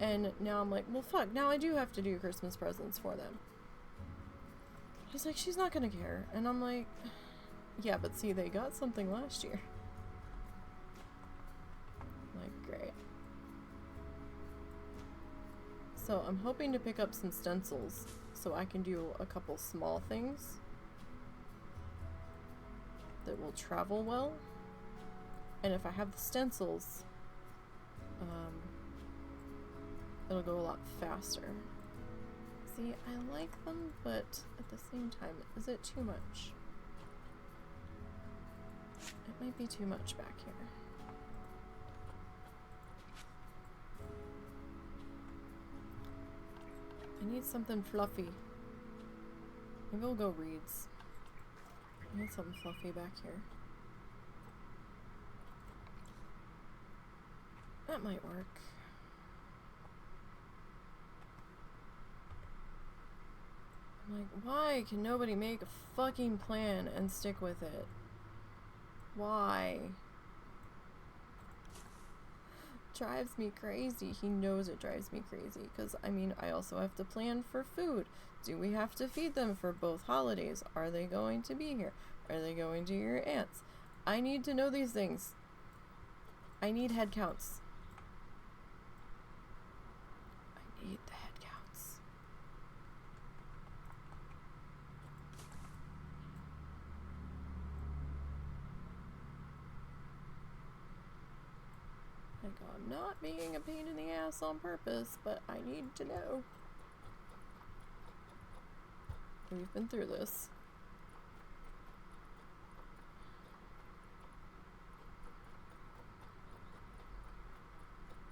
And now I'm like, well, fuck, now I do have to do Christmas presents for them. He's like, she's not gonna care. And I'm like, yeah, but see, they got something last year. Like, great. So I'm hoping to pick up some stencils so I can do a couple small things that will travel well. And if I have the stencils, it'll go a lot faster. See, I like them, but at the same time, is it too much? It might be too much back here. I need something fluffy. Maybe we'll go reeds. I need something fluffy back here. That might work. I'm like, why can nobody make a fucking plan and stick with it? Why? Drives me crazy. He knows it drives me crazy because, I mean, I also have to plan for food. Do we have to feed them for both holidays? Are they going to be here? Are they going to your aunt's? I need to know these things. I need head counts. I need the head counts. Like, I'm not being a pain in the ass on purpose, but I need to know. We've been through this.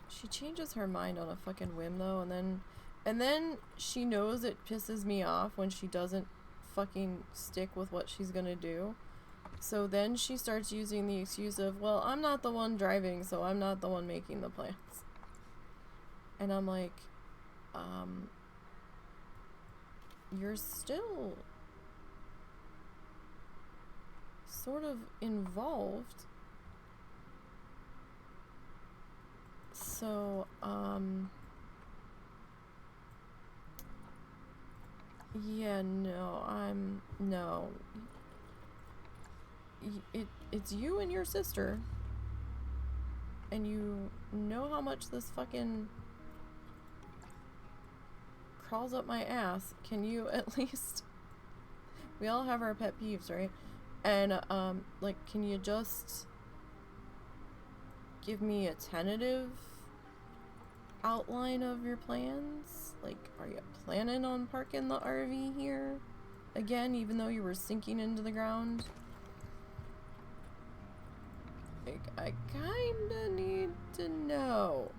She changes her mind on a fucking whim though, and then she knows it pisses me off when she doesn't fucking stick with what she's gonna do. So then she starts using the excuse of, well, I'm not the one driving, so I'm not the one making the plans. And I'm like, you're still sort of involved. So, yeah, no. It's you and your sister, and you know how much this fucking crawls up my ass. Can you at least, we all have our pet peeves, right? And like, can you just give me a tentative outline of your plans? Like, are you planning on parking the RV here again, even though you were sinking into the ground? Like, I kinda need to know,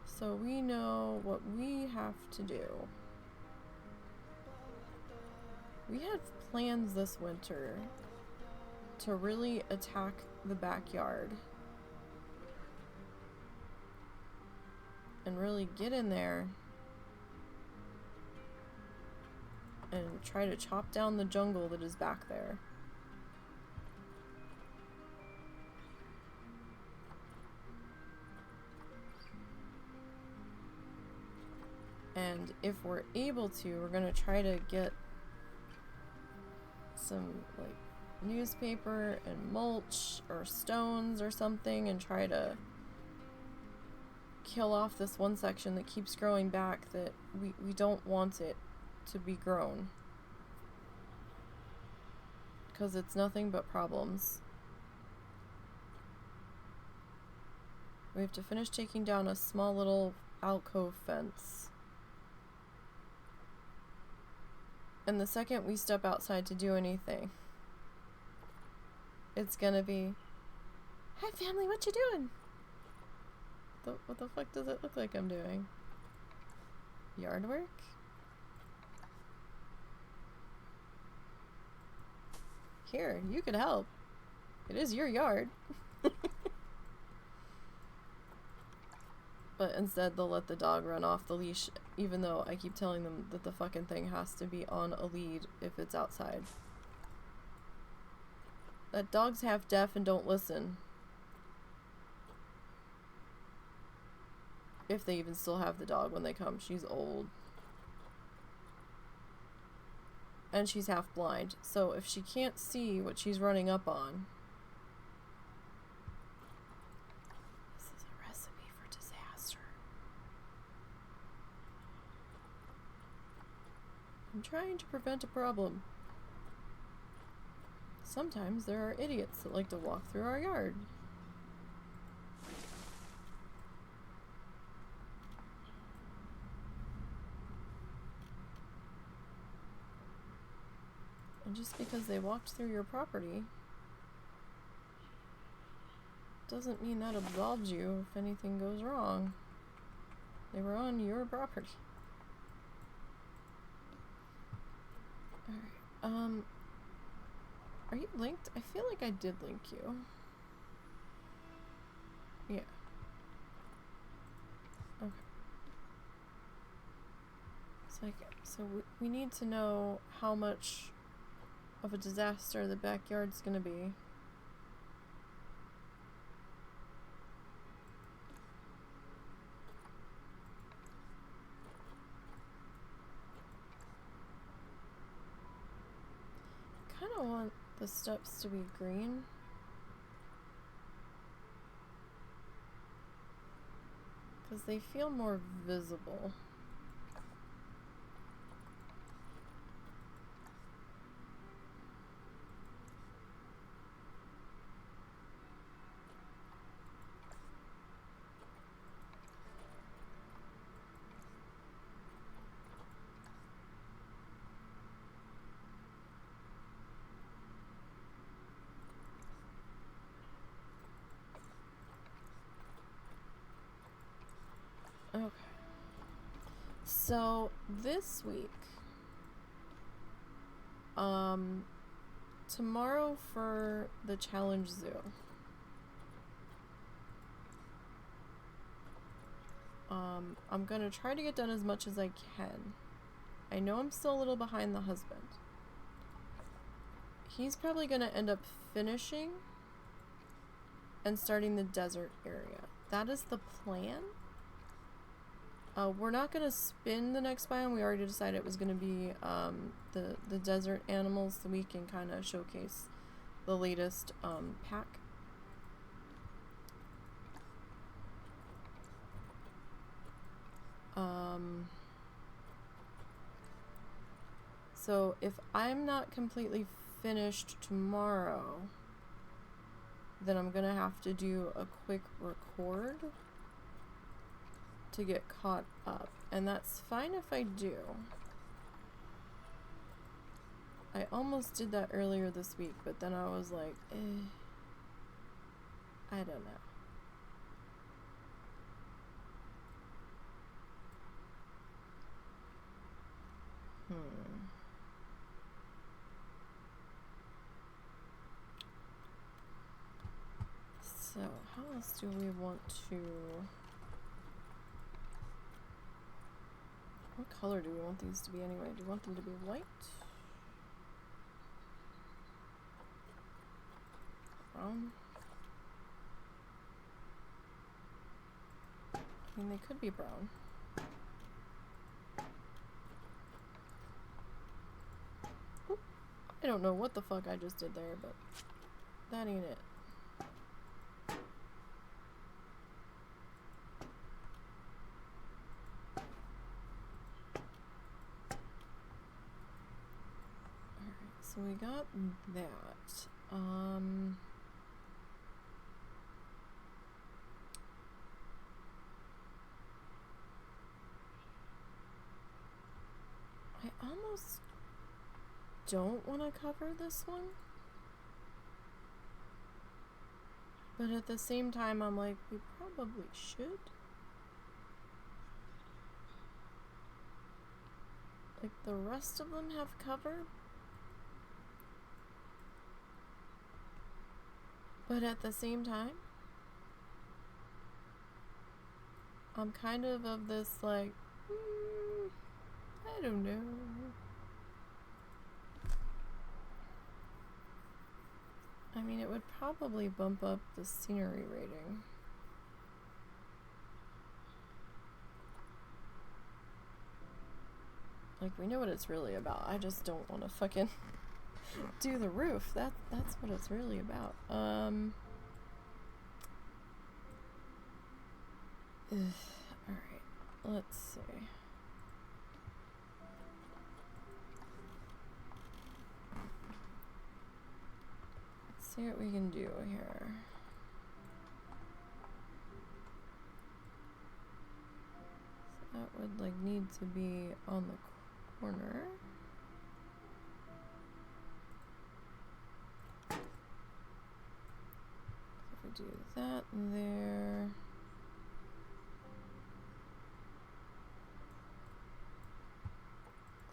so we know what we have to do. We had plans this winter to really attack the backyard and really get in there and try to chop down the jungle that is back there. And if we're able to, we're gonna try to get some like newspaper and mulch or stones or something and try to kill off this one section that keeps growing back that we don't want it to be grown. Because it's nothing but problems. We have to finish taking down a small little alcove fence. And the second we step outside to do anything, it's gonna be, "Hi family, what you doing?" What the fuck does it look like I'm doing? Yard work? Here, you could help. It is your yard. But instead they'll let the dog run off the leash, even though I keep telling them that the fucking thing has to be on a lead if it's outside. That dog's half deaf and don't listen. If they even still have the dog when they come. She's old. And she's half blind. So if she can't see what she's running up on. This is a recipe for disaster. I'm trying to prevent a problem. Sometimes there are idiots that like to walk through our yard. And just because they walked through your property doesn't mean that absolves you if anything goes wrong. They were on your property. Alright, are you linked? I feel like I did link you. Yeah. Okay. So we need to know how much of a disaster the backyard's gonna be. Kinda want the steps to be green. Because they feel more visible. Okay. So this week, tomorrow for the challenge zoo, I'm gonna try to get done as much as I can. I know I'm still a little behind the husband. He's probably gonna end up finishing and starting the desert area. That is the plan. We're not gonna spin the next biome. We already decided it was gonna be the desert animals, so we can kind of showcase the latest pack. So if I'm not completely finished tomorrow, then I'm gonna have to do a quick record to get caught up, and that's fine if I do. I almost did that earlier this week, but then I was like, I don't know. So, how else do we want to... What color do we want these to be anyway? Do we want them to be white? Brown? I mean, they could be brown. Oop. I don't know what the fuck I just did there, but that ain't it. So we got that. I almost don't want to cover this one. But at the same time, I'm like, we probably should. Like, the rest of them have cover. But at the same time, I'm kind of this, like, I don't know. I mean, it would probably bump up the scenery rating. Like, we know what it's really about. I just don't want to fucking do the roof. That's what it's really about. Alright. Let's see. Let's see what we can do here. So that would, like, need to be on the corner. If we do that there.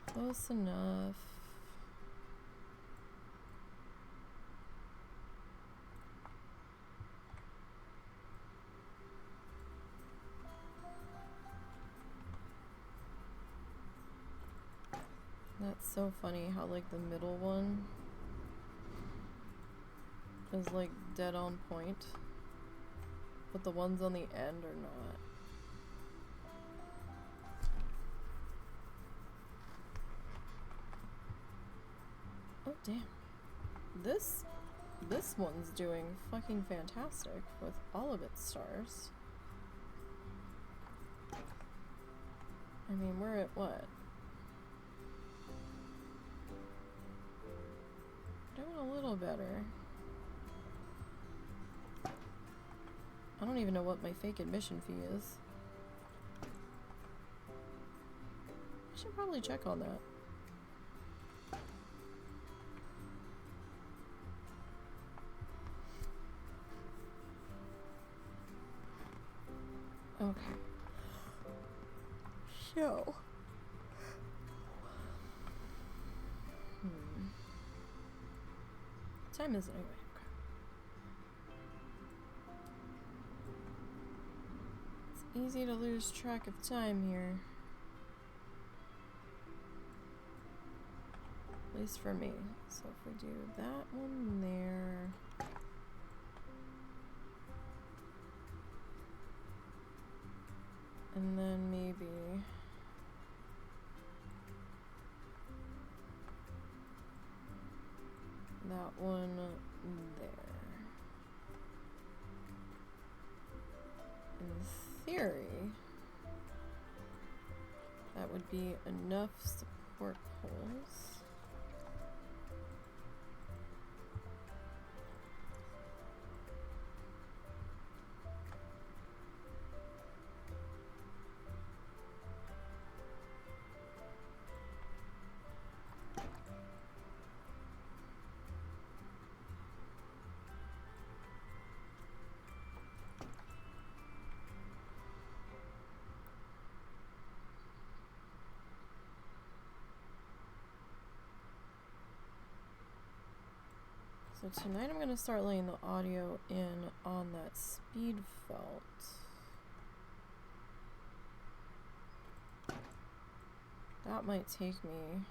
Close enough. That's so funny how, like, the middle one is, like, dead on point, but the ones on the end are not. Oh, damn. This one's doing fucking fantastic with all of its stars. I mean, we're at what? Doing a little better. I don't even know what my fake admission fee is. I should probably check on that. Okay. So. What time is it anyway? Okay. It's easy to lose track of time here. At least for me. So if we do that one there. And then maybe that one there. In theory, that would be enough support poles. So tonight I'm going to start laying the audio in on that speed felt. That might take me...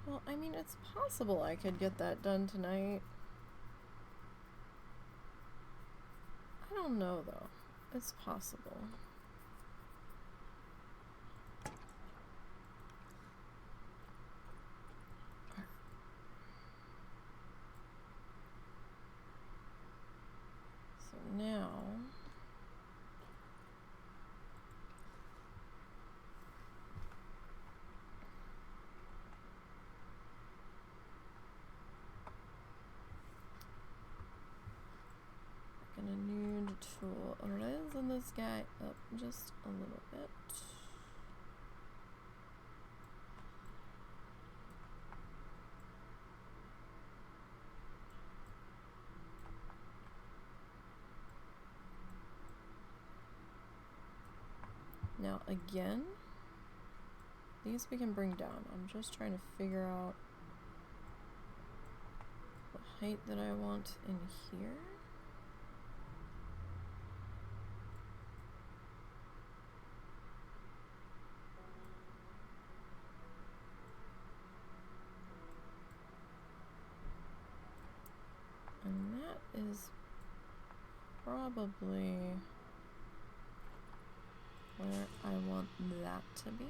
Well, I mean, it's possible I could get that done tonight. I don't know, though. It's possible. Now, guy up just a little bit. Now again, these we can bring down. I'm just trying to figure out the height that I want in here. And that is probably where I want that to be.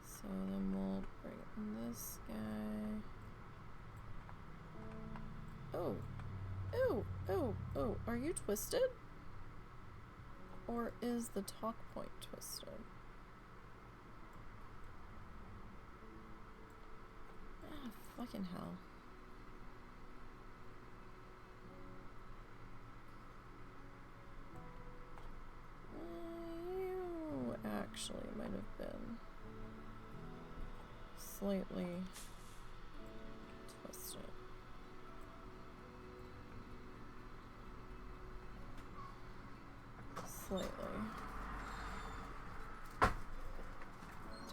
So then we'll bring this guy. Oh, oh, oh, oh, are you twisted? Or is the talk point twisted? Ah, fucking hell. You actually might have been slightly twisted. Slightly. Do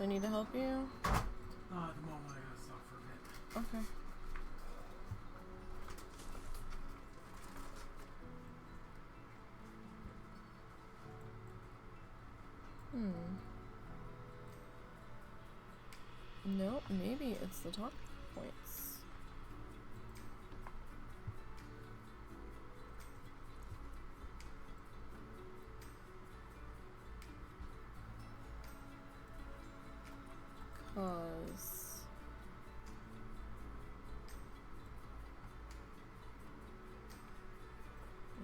I need to help you? At the moment I gotta stop for a bit. Okay. Nope, maybe it's the talk points. Cause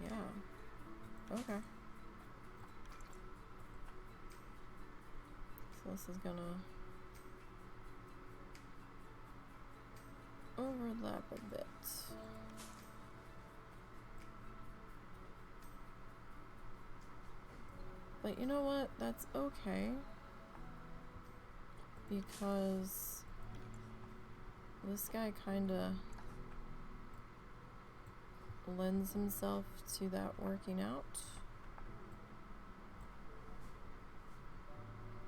yeah. Okay. So this is gonna overlap a bit. But you know what? That's okay. Because this guy kinda lends himself to that working out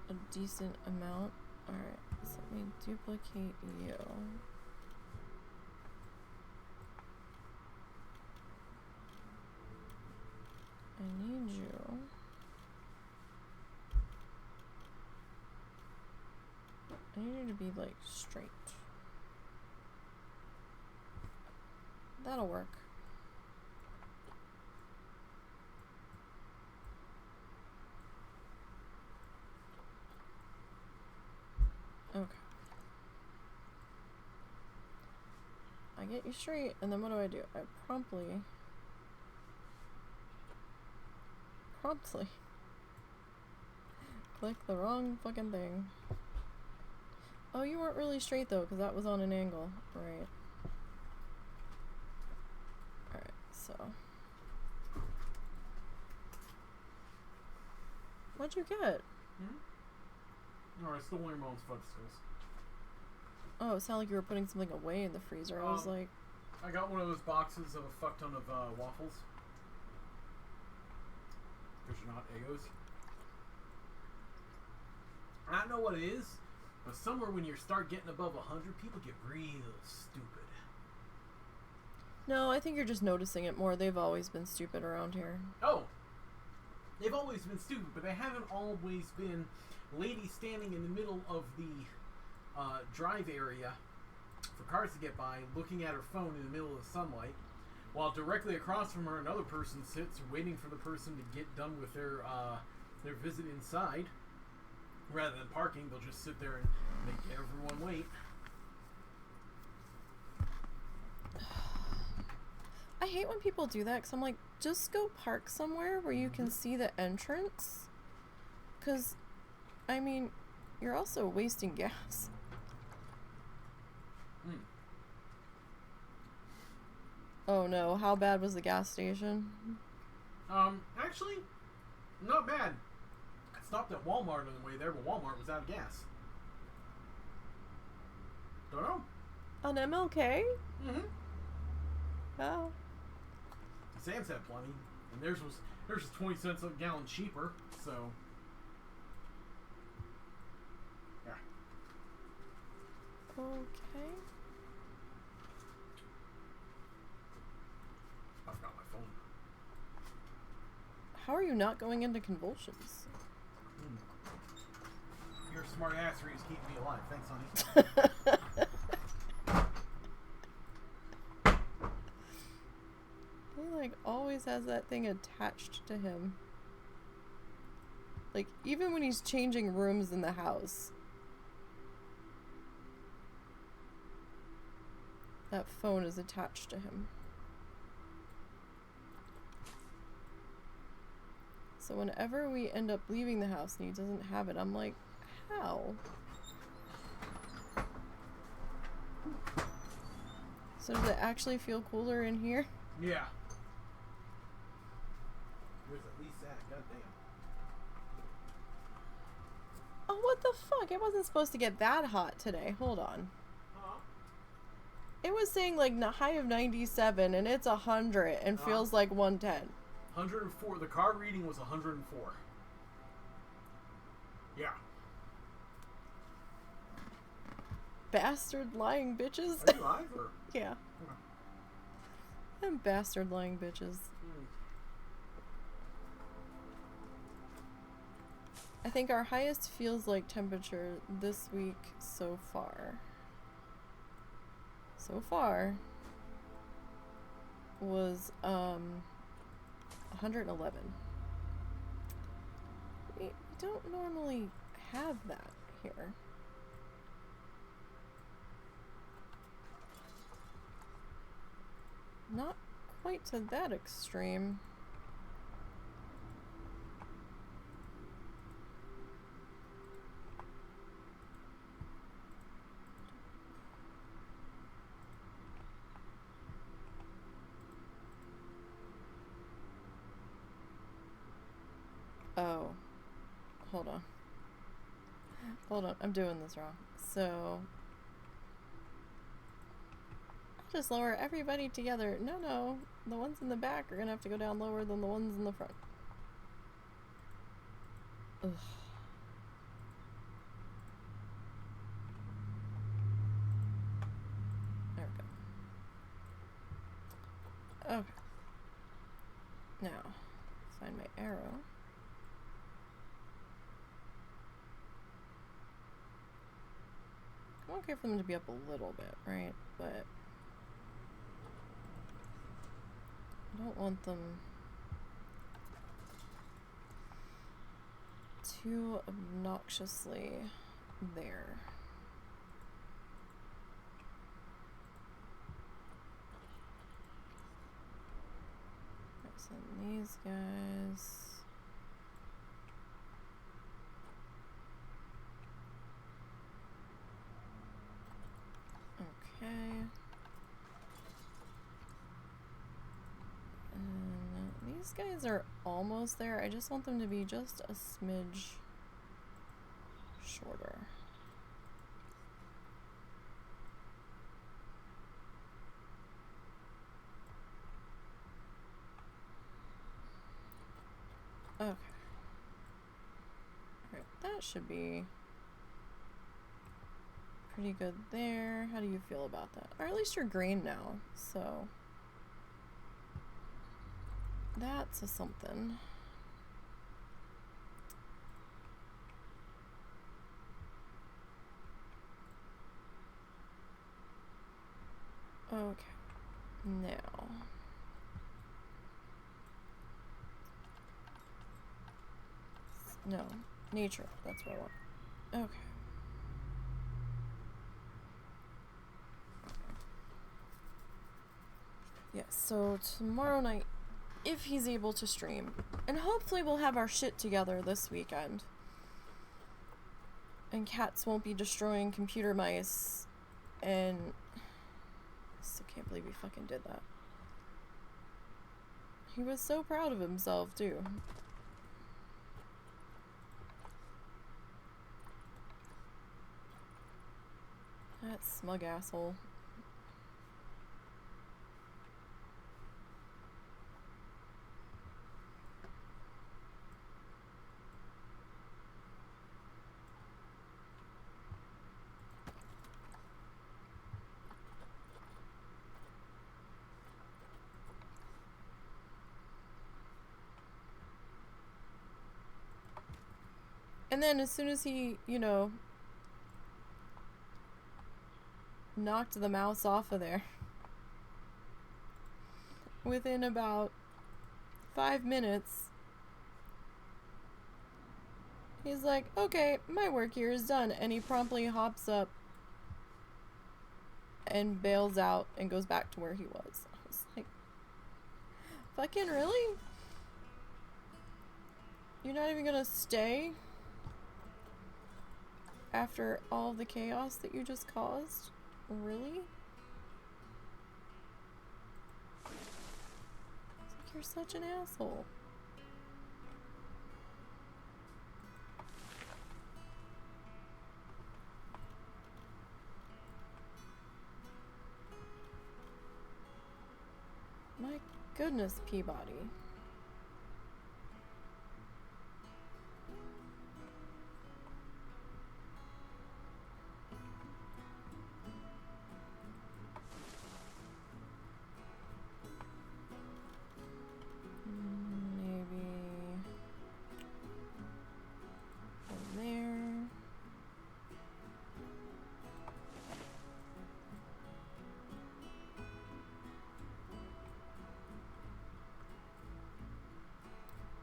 a decent amount. Alright, so let me duplicate you. I need you. I need you to be like straight. That'll work. Okay. I get you straight, and then what do? I promptly click the wrong fucking thing. Oh, you weren't really straight though, because that was on an angle. Right. Alright, so. What'd you get? No, I stole your mom's footsticks. Oh, it sounded like you were putting something away in the freezer. I was like... I got one of those boxes of a fuck ton of waffles. Because you're not Eggos. I don't know what it is, but somewhere when you start getting above 100, people get real stupid. No, I think you're just noticing it more. They've always been stupid around here. Oh! They've always been stupid, but they haven't always been ladies standing in the middle of the drive area for cars to get by, looking at her phone in the middle of the sunlight, while directly across from her another person sits waiting for the person to get done with their visit inside. Rather than parking, they'll just sit there and make everyone wait. I hate when people do that, because I'm like, just go park somewhere where you can see the entrance. Because, I mean, you're also wasting gas. Oh no, how bad was the gas station? Actually, not bad. I stopped at Walmart on the way there, but Walmart was out of gas. Don't know. On MLK? Mm-hmm. Oh. Sam's had plenty, and theirs was 20 cents a gallon cheaper, so yeah. Okay. I forgot my phone. How are you not going into convulsions? Your smart assery is keeping me alive. Thanks, honey. He like always has that thing attached to him. Like even when he's changing rooms in the house. That phone is attached to him. So whenever we end up leaving the house and he doesn't have it, I'm like, how? So does it actually feel cooler in here? Yeah. There's at least that. Goddamn. Oh, what the fuck? It wasn't supposed to get that hot today. Hold on. Huh? It was saying like a high of 97 and it's 100 and feels like 110. 104. The car reading was 104. Yeah. Bastard lying bitches. Are you live or? Yeah. Okay. Them bastard lying bitches. I think our highest feels like temperature this week so far was 111. We don't normally have that here. Not quite to that extreme. Oh, hold on. Hold on, I'm doing this wrong. So, I'll just lower everybody together. No, the ones in the back are gonna have to go down lower than the ones in the front. Ugh. There we go. Okay. Now, find my arrow. I'm okay for them to be up a little bit, right? But I don't want them too obnoxiously there. Send these guys. Okay. And these guys are almost there. I just want them to be just a smidge shorter. Okay. Alright, that should be pretty good there. How do you feel about that? Or at least you're green now, so that's a something. Okay, now no, nature, that's what I want. Okay. Yeah, so tomorrow night, if he's able to stream, and hopefully we'll have our shit together this weekend, and cats won't be destroying computer mice, and I still can't believe we fucking did that. He was so proud of himself, too. That smug asshole. And then as soon as he, you know, knocked the mouse off of there, within about 5 minutes, he's like, okay, my work here is done. And he promptly hops up and bails out and goes back to where he was. I was like, fucking really? You're not even gonna stay? After all the chaos that you just caused? Really? It's like you're such an asshole. My goodness, Peabody.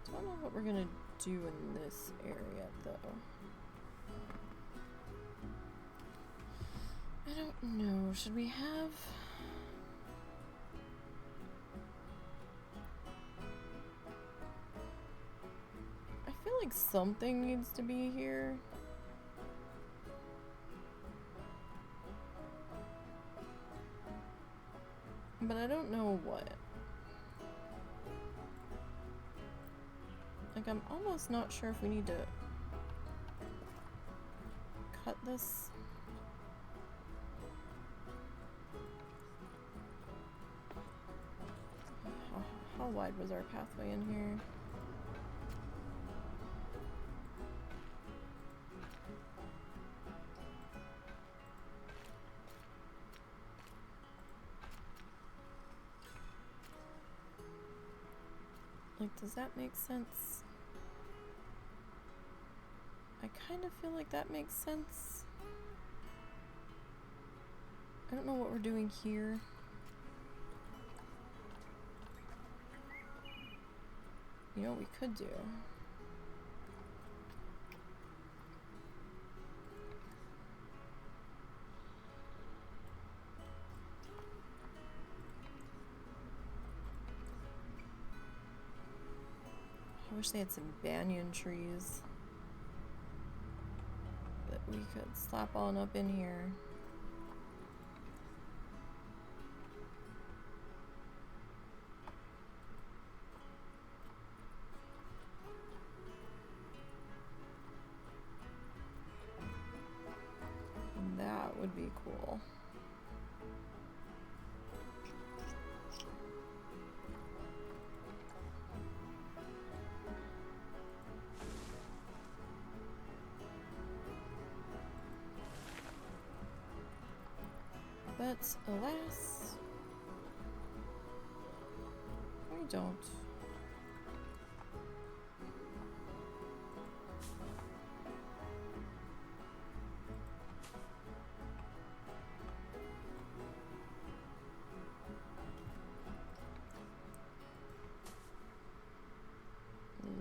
I don't know what we're gonna do in this area, though. I don't know. Should we have... I feel like something needs to be here. But I don't know what. Like, I'm almost not sure if we need to cut this. How wide was our pathway in here? Like, does that make sense? I kind of feel like that makes sense. I don't know what we're doing here. You know what we could do? I wish they had some banyan trees that we could slap on up in here. That would be cool. But alas, we don't.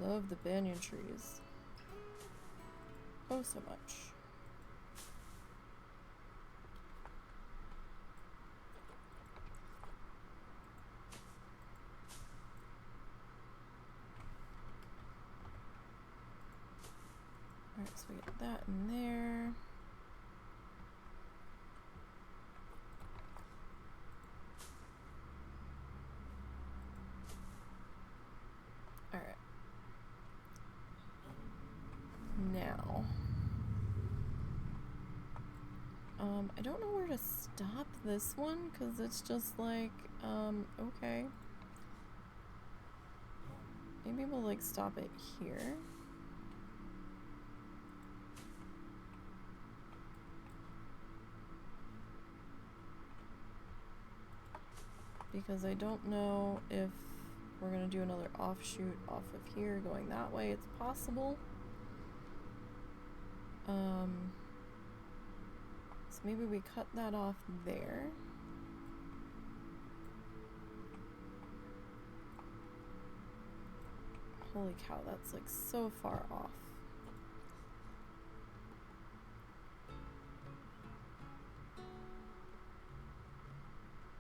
Love the banyan trees. Oh, so much. Alright, so we get that in there. now. I don't know where to stop this one, because it's just like, okay. Maybe we'll like stop it here. Because I don't know if we're gonna do another offshoot off of here going that way. It's possible. So maybe we cut that off there. Holy cow, that's like so far off.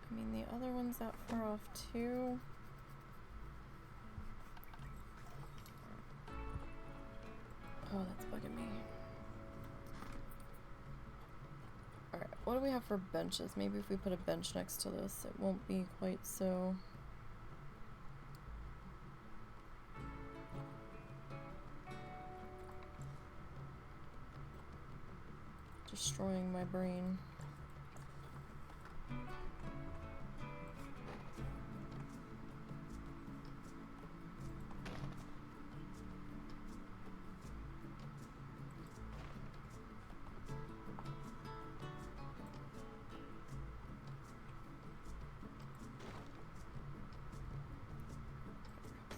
I mean, the other one's that far off too. Oh, that's bugging me. Alright, what do we have for benches? Maybe if we put a bench next to this, it won't be quite so... destroying my brain.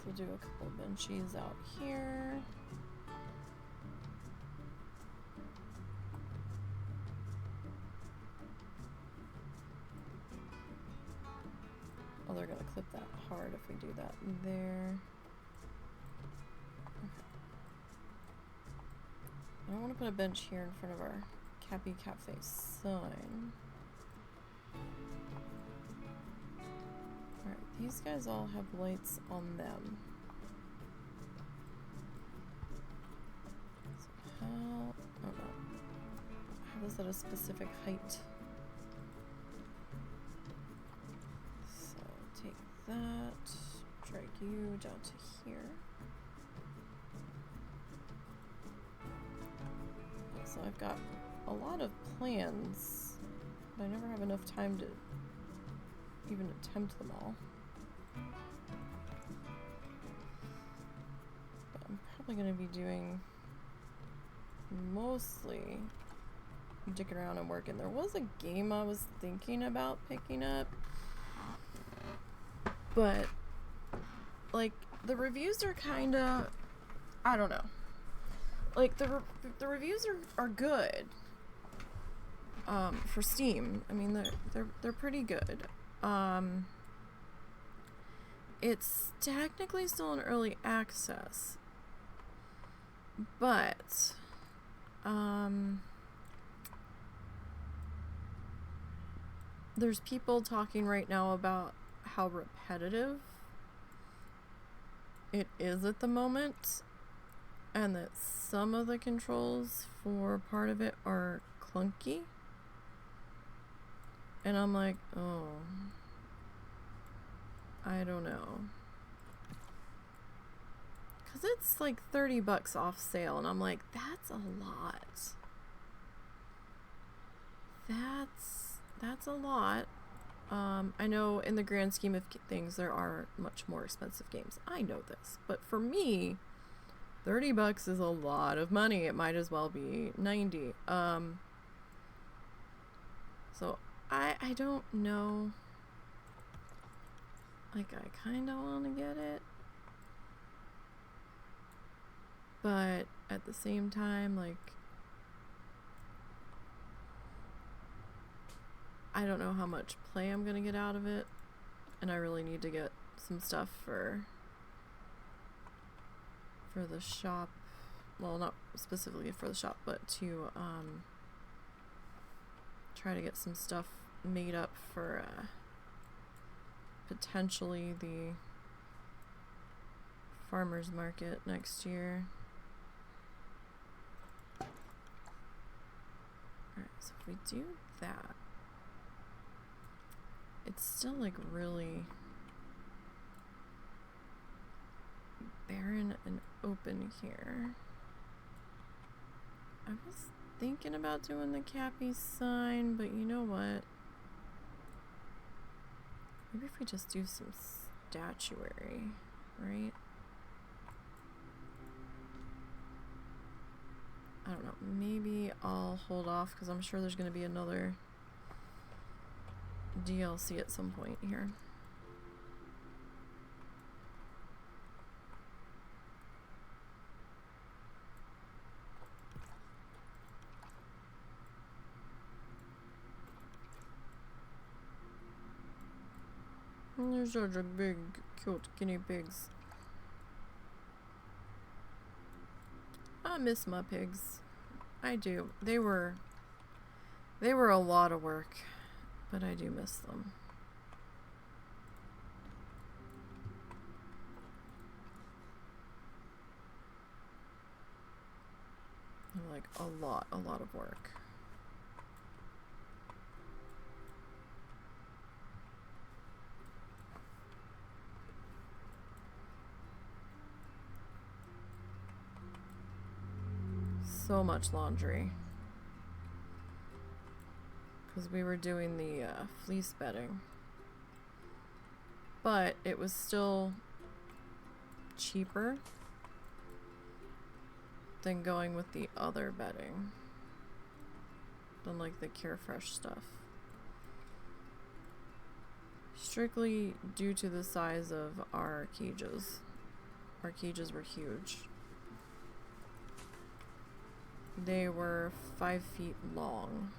We'll do a couple benchies out here. Oh, they're gonna clip that hard if we do that there. Okay. I don't want to put a bench here in front of our Cappy Cafe sign. Alright, these guys all have lights on them. So how... oh no. I have this at a specific height. So take that, drag you down to here. So I've got a lot of plans, but I never have enough time to even attempt them all. But I'm probably going to be doing mostly dicking around and working. There was a game I was thinking about picking up, but like the reviews are kind of, I don't know. Like the reviews are good for Steam. I mean they're pretty good. It's technically still in early access, but there's people talking right now about how repetitive it is at the moment, and that some of the controls for part of it are clunky. And I'm like, oh, I don't know. Because it's like $30 off sale, and I'm like, that's a lot. That's a lot. I know in the grand scheme of things, there are much more expensive games. I know this. But for me, $30 is a lot of money. It might as well be $90. So I don't know. Like, I kind of want to get it, but at the same time, like, I don't know how much play I'm gonna get out of it, and I really need to get some stuff for the shop. Well, not specifically for the shop, but to try to get some stuff made up for potentially the farmers market next year. Alright, so if we do that, it's still like really barren and open here. I was thinking about doing the Cappy sign, but you know what? Maybe if we just do some statuary, right? I don't know. Maybe I'll hold off because I'm sure there's going to be another DLC at some point here. And there's such a big, cute guinea pigs. I miss my pigs. I do. They were a lot of work, but I do miss them. They're like a lot of work. So much laundry because we were doing the fleece bedding, but it was still cheaper than going with the other bedding, than like the Carefresh stuff, strictly due to the size of our cages. Our cages were huge. They were 5 feet long.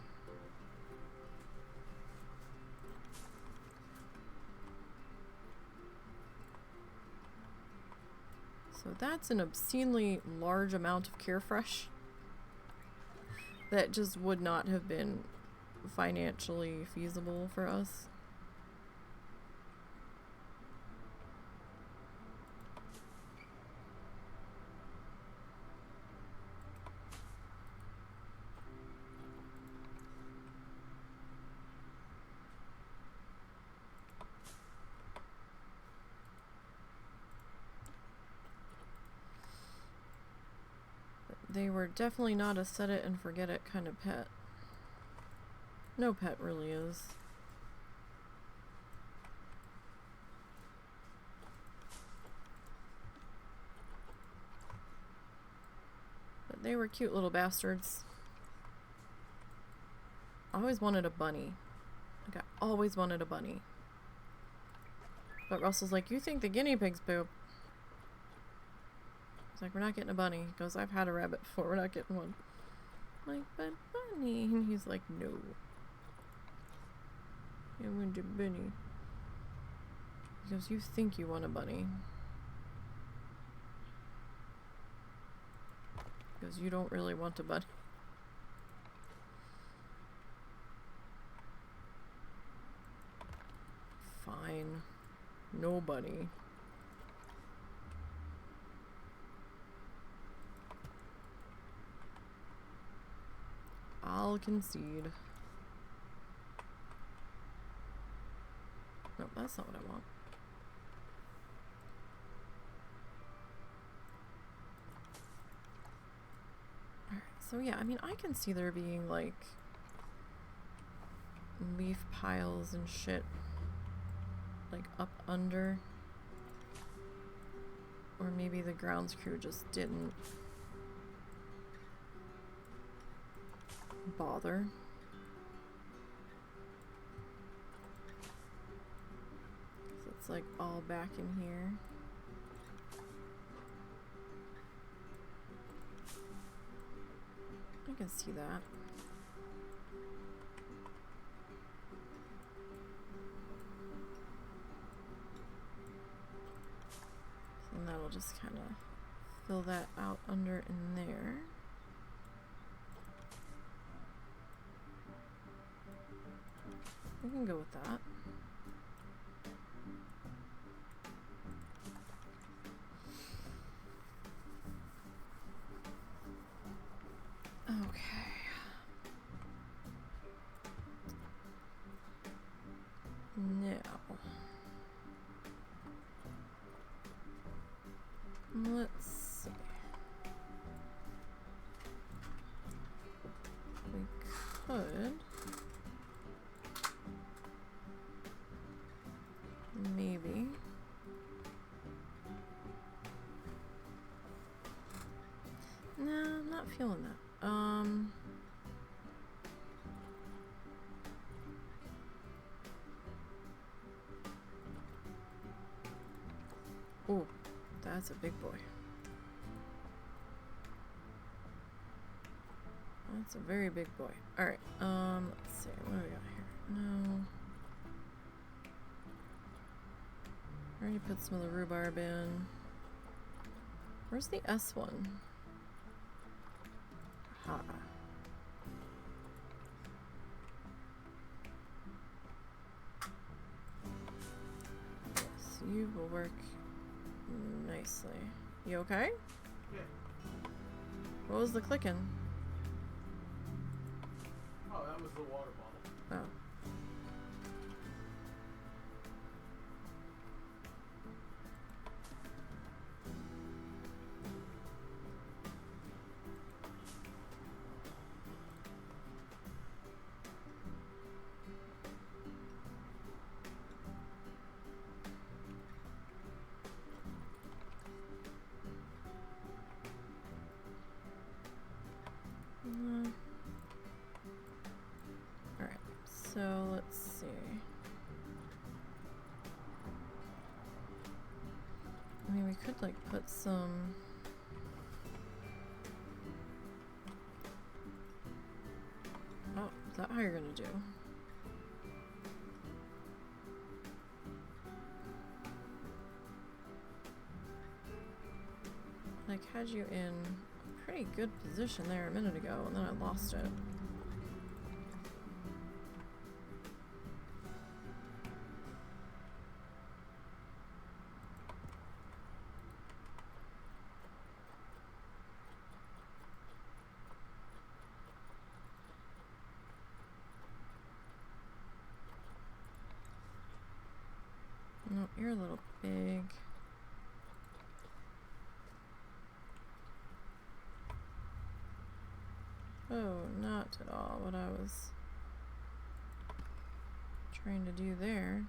So that's an obscenely large amount of Carefresh that just would not have been financially feasible for us. They were definitely not a set it and forget it kind of pet. No pet really is. But they were cute little bastards. I always wanted a bunny. Like, I always wanted a bunny. But Russell's like, you think the guinea pigs poop? He's like, we're not getting a bunny. He goes, I've had a rabbit before, we're not getting one. I'm like, but bunny. And he's like, no. I want a bunny. He goes, you think you want a bunny. He goes, you don't really want a bunny. Fine. No bunny. I'll concede. No, that's not what I want. Alright, so yeah, I mean, I can see there being, like, leaf piles and shit, like, up under. Or maybe the grounds crew just didn't bother. So it's like all back in here. I can see that. And that'll just kind of fill that out under in there. We can go with that. Okay. Now, let's see. could maybe nah, I'm not feeling that. Oh, that's a big boy. That's a very big boy. Alright, let's see, what do we got here? No. I already put some of the rhubarb in. Where's the S one? Aha. Yes, you will work nicely. You okay? Yeah. What was the clicking? Oh, that was the water bottle. Oh. Alright, so let's see. I mean, we could like put some. Oh, is that how you're gonna do? Like, had you in a pretty good position there a minute ago, and then I lost it. No, you're a little big. Oh, not at all what I was trying to do there.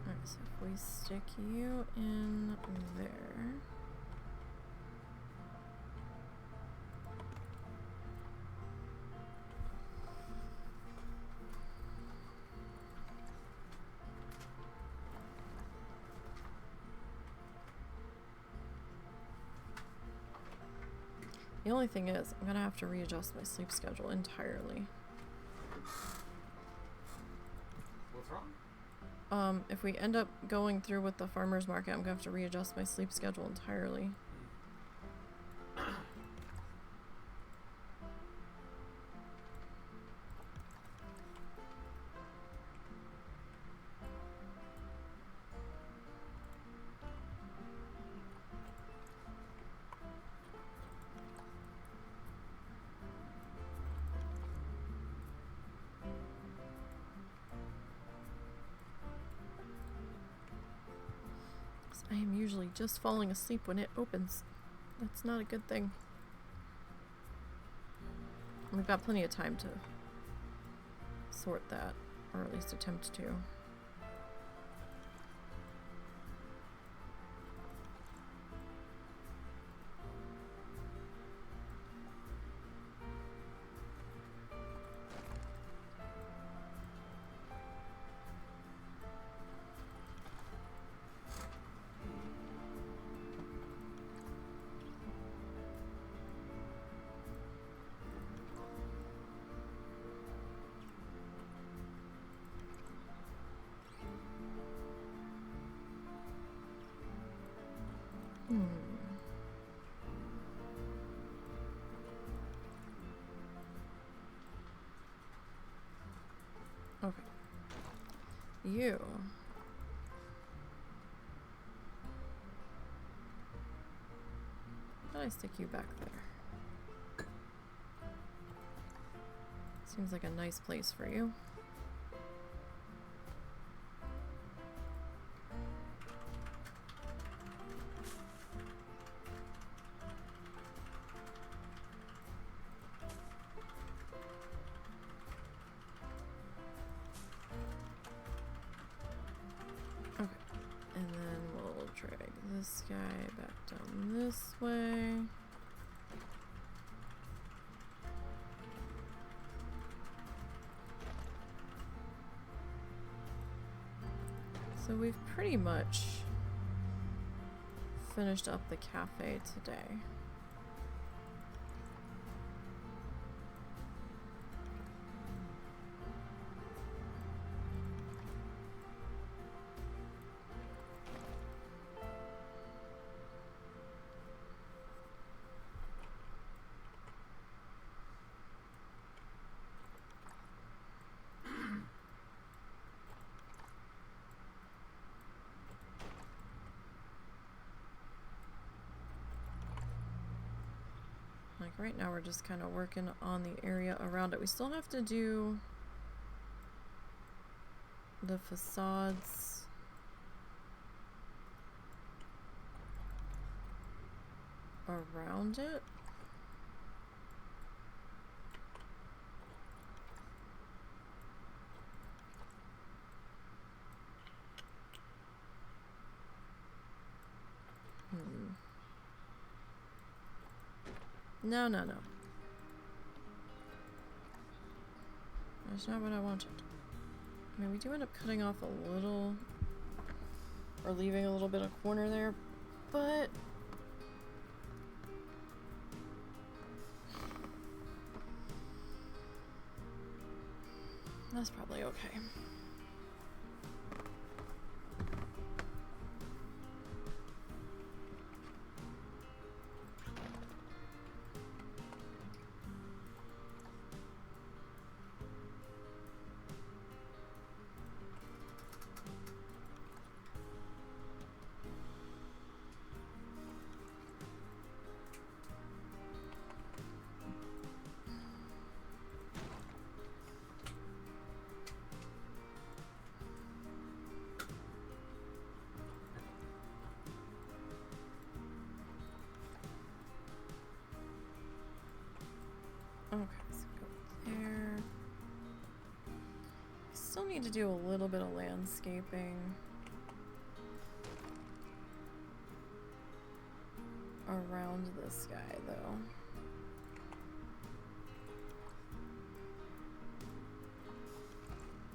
Alright, so if we stick you in there. The only thing is, I'm gonna have to readjust my sleep schedule entirely. What's wrong? If we end up going through with the farmer's market, I'm gonna have to readjust my sleep schedule entirely. I am usually just falling asleep when it opens. That's not a good thing. We've got plenty of time to sort that, or at least attempt to. Okay. You. How did I stick you back there? Seems like a nice place for you. Okay, and then we'll drag this guy back down this way. So we've pretty much finished up the cafe today. Like right now we're just kind of working on the area around it. We still have to do the facades around it. No. That's not what I wanted. I mean, we do end up cutting off a little, or leaving a little bit of corner there, but that's probably okay. Okay, so go there. Still need to do a little bit of landscaping around this guy, though.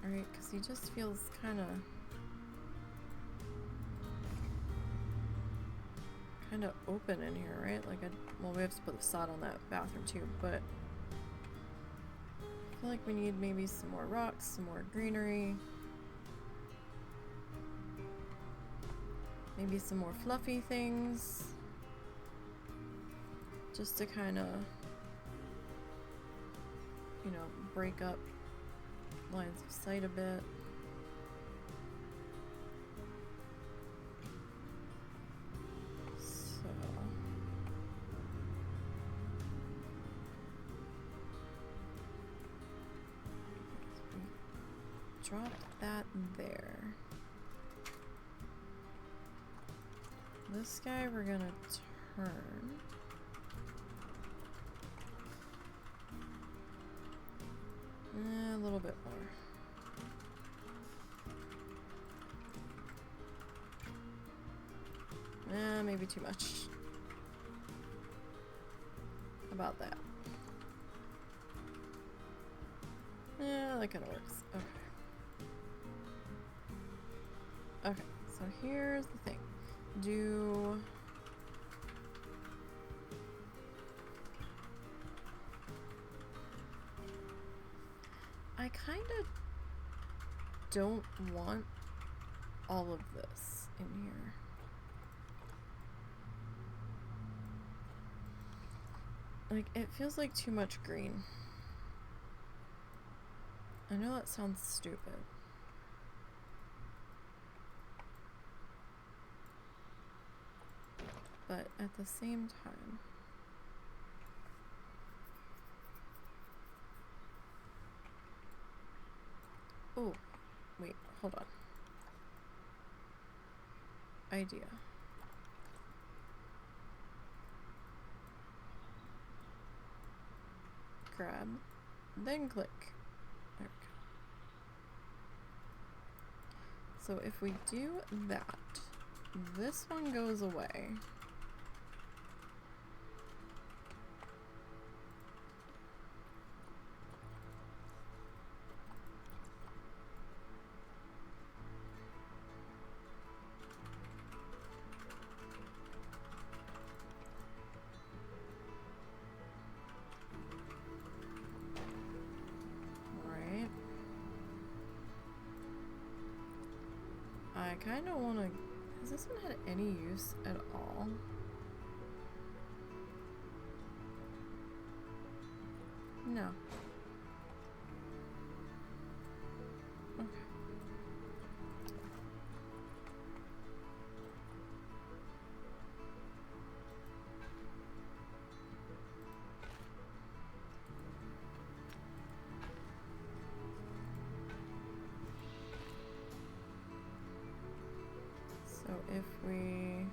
Alright, because he just feels kind of open in here, right? Like, well, we have to put the sod on that bathroom too, but I feel like we need maybe some more rocks, some more greenery. Maybe some more fluffy things. Just to kind of, you know, break up lines of sight a bit. Drop that there. This guy we're gonna turn. A little bit more. Maybe too much. About that. That kind of works. Okay. Okay, so here's the thing. I kind of don't want all of this in here. Like, it feels like too much green. I know that sounds stupid. but at the same time, oh, wait, hold on. Idea. Grab, then click. There we go. So if we do that, this one goes away. I kind of want to... Has this one had any use at all? No. Okay. So if we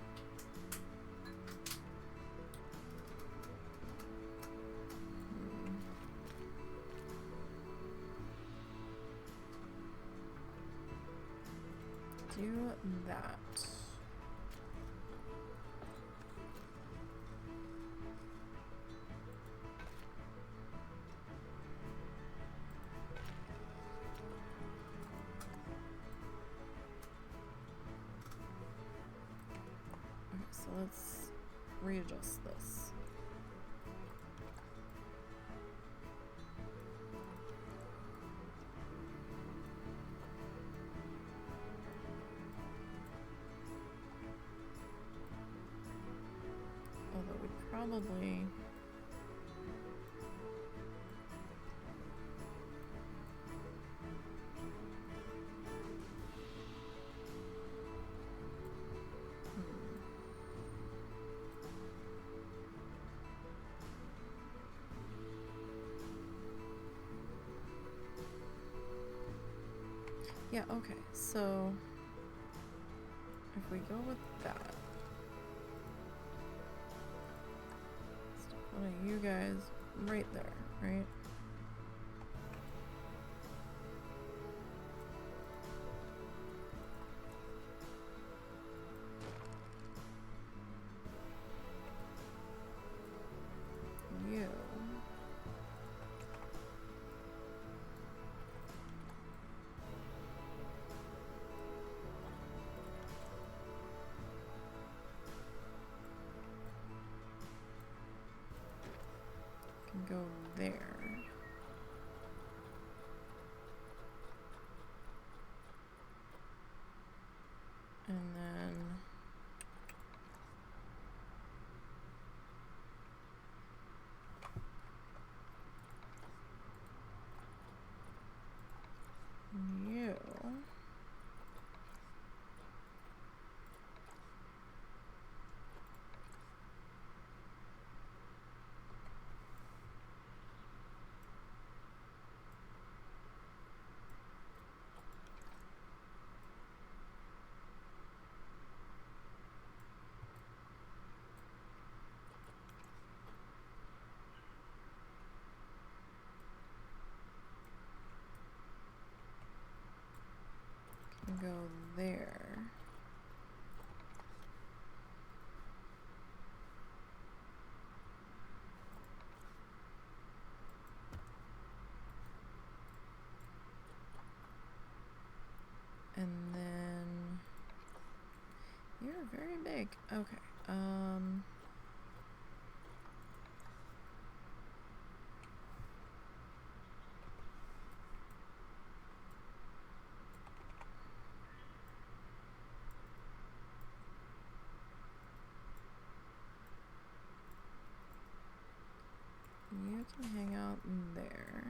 do that, so let's readjust this. Although we probably... Yeah, okay, so if we go with that, stick one of you guys right there, right? You. Go there. And then you. Go there. And then you're very big. Okay. You can hang out in there.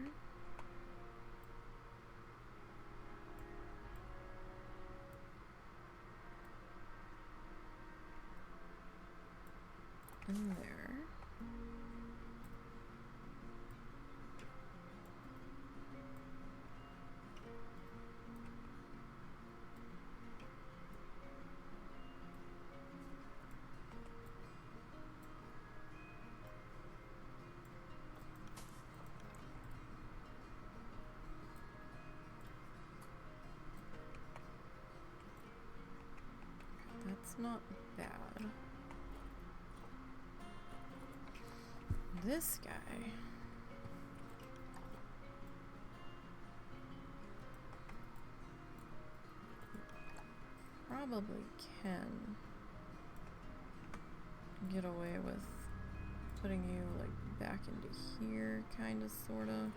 not bad. This guy. Probably can get away with putting you like back into here, kinda, sorta.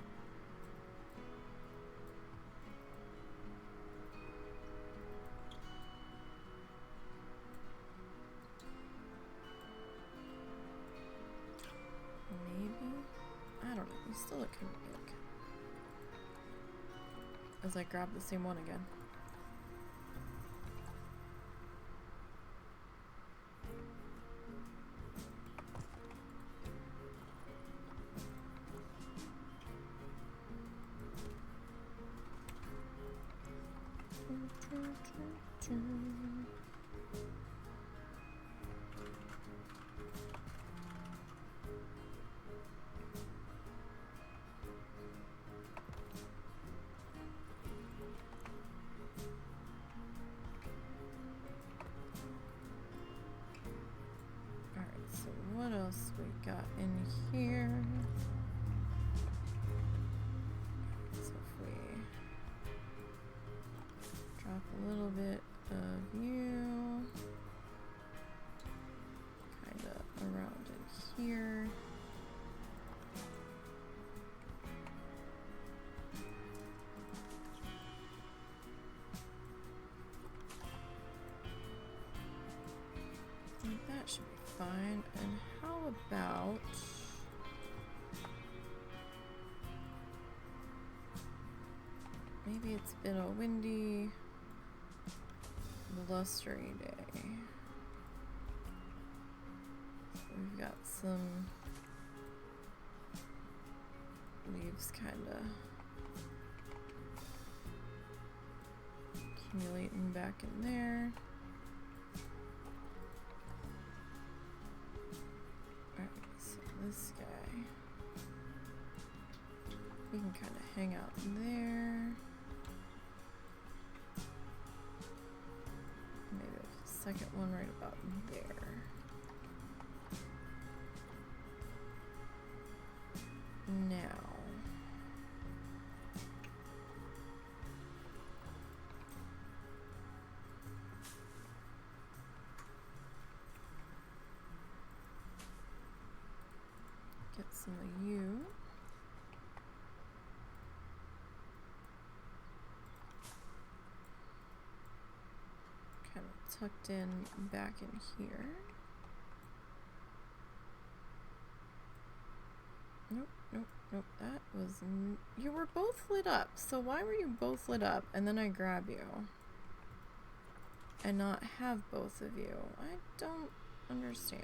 Maybe? I don't know. You still look kind of big. As I grab the same one again. What else we got in here? So if we drop a little bit of you, kind of around in here. I think that should be fine. And how about maybe it's been a windy, blustery day. So we've got some leaves kind of accumulating back in there. This guy, we can kind of hang out there. Maybe a second one right about there. Now, get some of you. Kind of tucked in back in here. Nope, nope, nope. That was... you were both lit up. So why were you both lit up and then I grab you and not have both of you? I don't understand.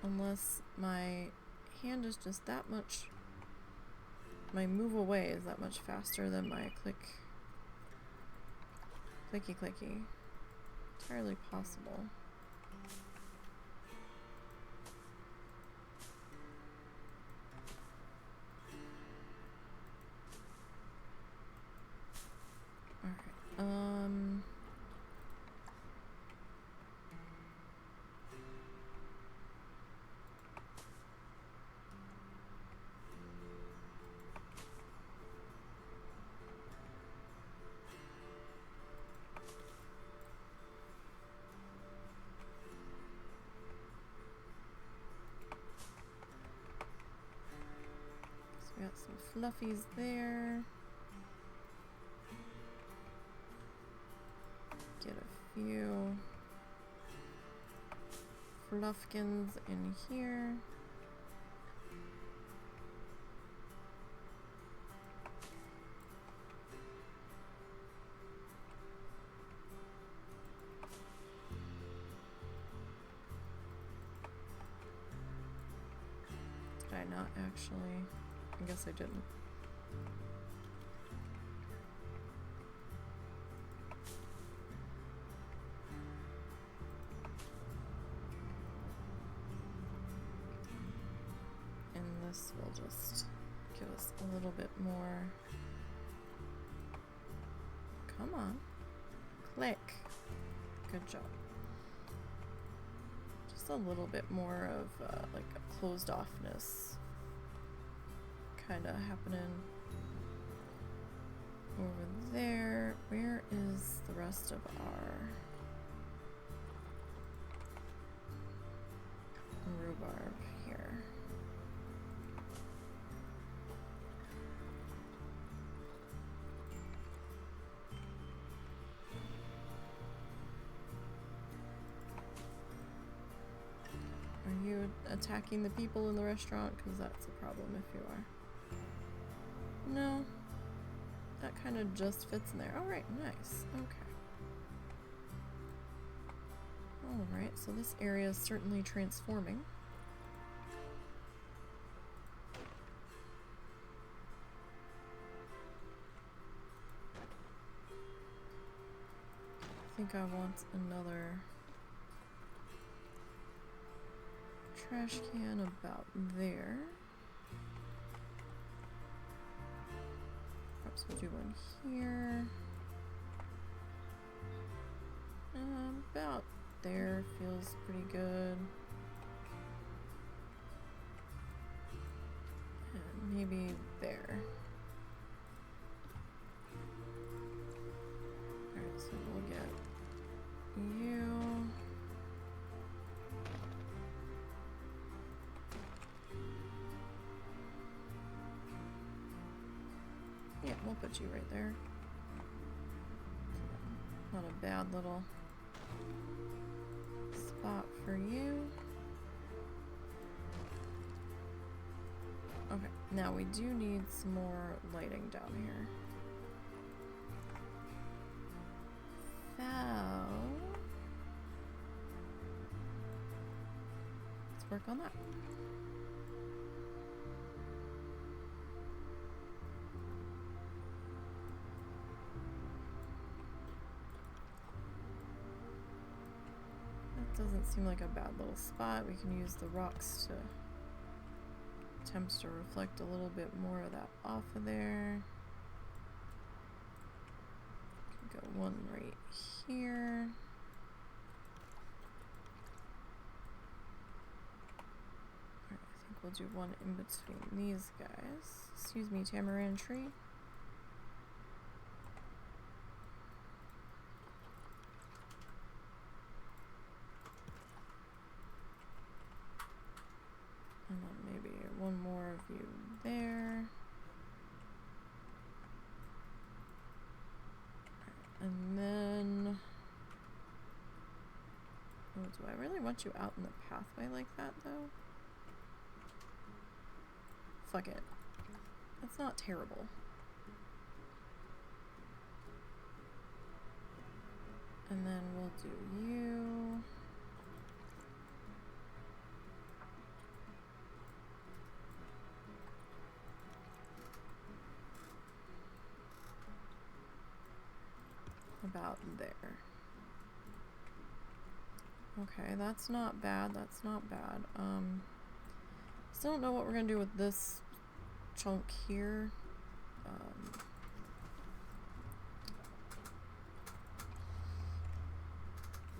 Unless my hand is just that much, my move away is that much faster than my clicky clicky. Entirely possible. Alright, so we got some fluffies there. Get a few fluffkins in here. Did I not actually? I guess I didn't. This will just give us a little bit more Come on. Click. Good job. Just a little bit more of like a closed offness kind of happening over there. Where is the rest of our rhubarb here? Are you attacking the people in the restaurant? Because that's a problem if you are. No. That kind of just fits in there. Alright, nice. Okay. Alright, so this area is certainly transforming. I think I want another trash can about there. Perhaps we'll do one here. About there feels pretty good. And maybe there. Alright, so we'll get you. Yeah, we'll put you right there. Not a bad little spot for you. Okay, now we do need some more lighting down here. So let's work on that. Doesn't seem like a bad little spot. We can use the rocks to attempt to reflect a little bit more of that off of there. Could go one right here. Alright, I think we'll do one in between these guys. Excuse me, tamarind tree. And then maybe one more of you there. And then... oh, do I really want you out in the pathway like that, though? Fuck it. That's not terrible. And then we'll do you... about there. Okay, that's not bad, that's not bad. Still don't know what we're gonna do with this chunk here.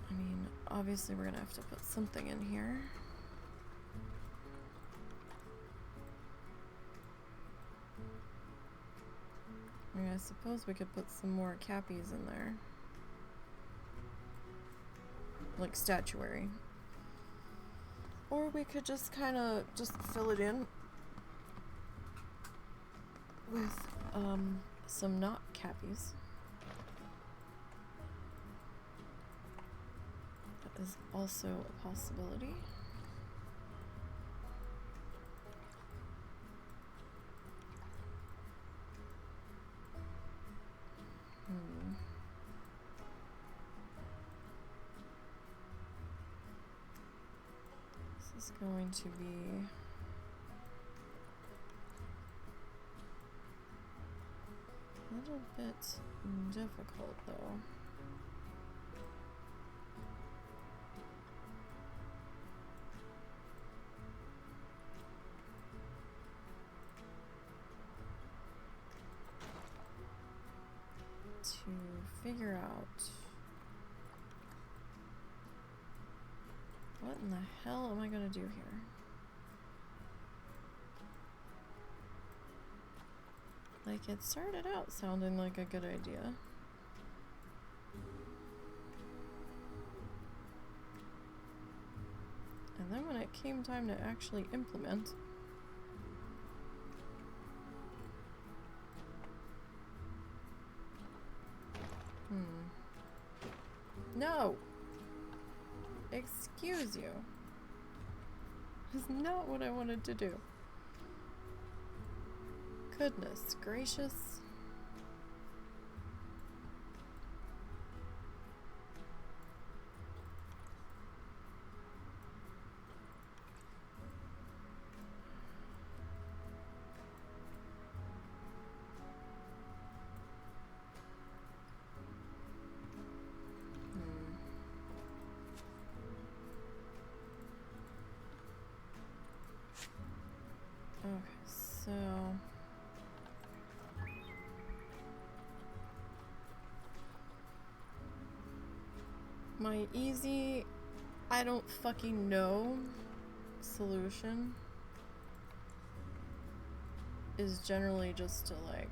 I mean, obviously we're gonna have to put something in here. I mean, I suppose we could put some more cappies in there. Like statuary. Or we could just kind of just fill it in with some not cappies. That is also a possibility. This is going to be a little bit difficult, though. To figure out what in the hell am I gonna do here? Like, it started out sounding like a good idea. And then when it came time to actually implement, no! Excuse you. That's not what I wanted to do. Goodness gracious. Okay, so my easy, I don't fucking know solution is generally just to like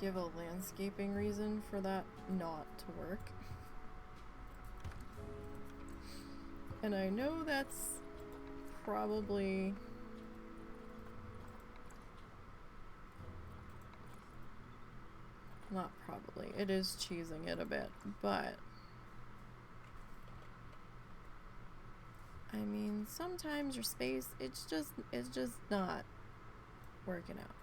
give a landscaping reason for that not to work. And I know that's probably not probably, it is cheesing it a bit, but I mean, sometimes your space, it's just not working out.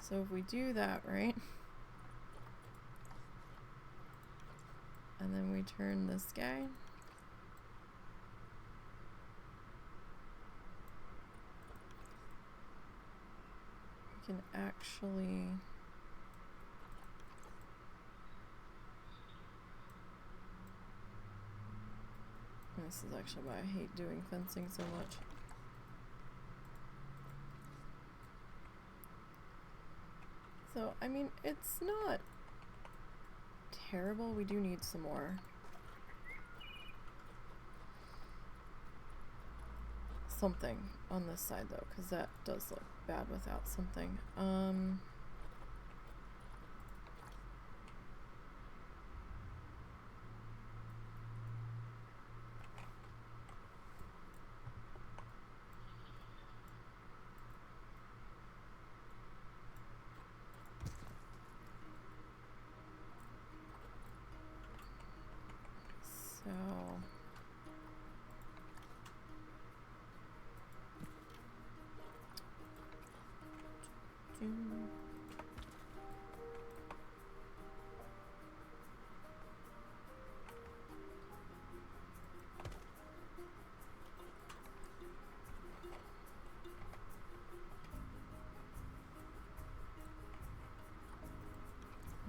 So if we do that, right? And then we turn this guy. We can actually this is actually why I hate doing fencing so much. So, I mean, it's not terrible. We do need some more. Something on this side, though, because that does look bad without something.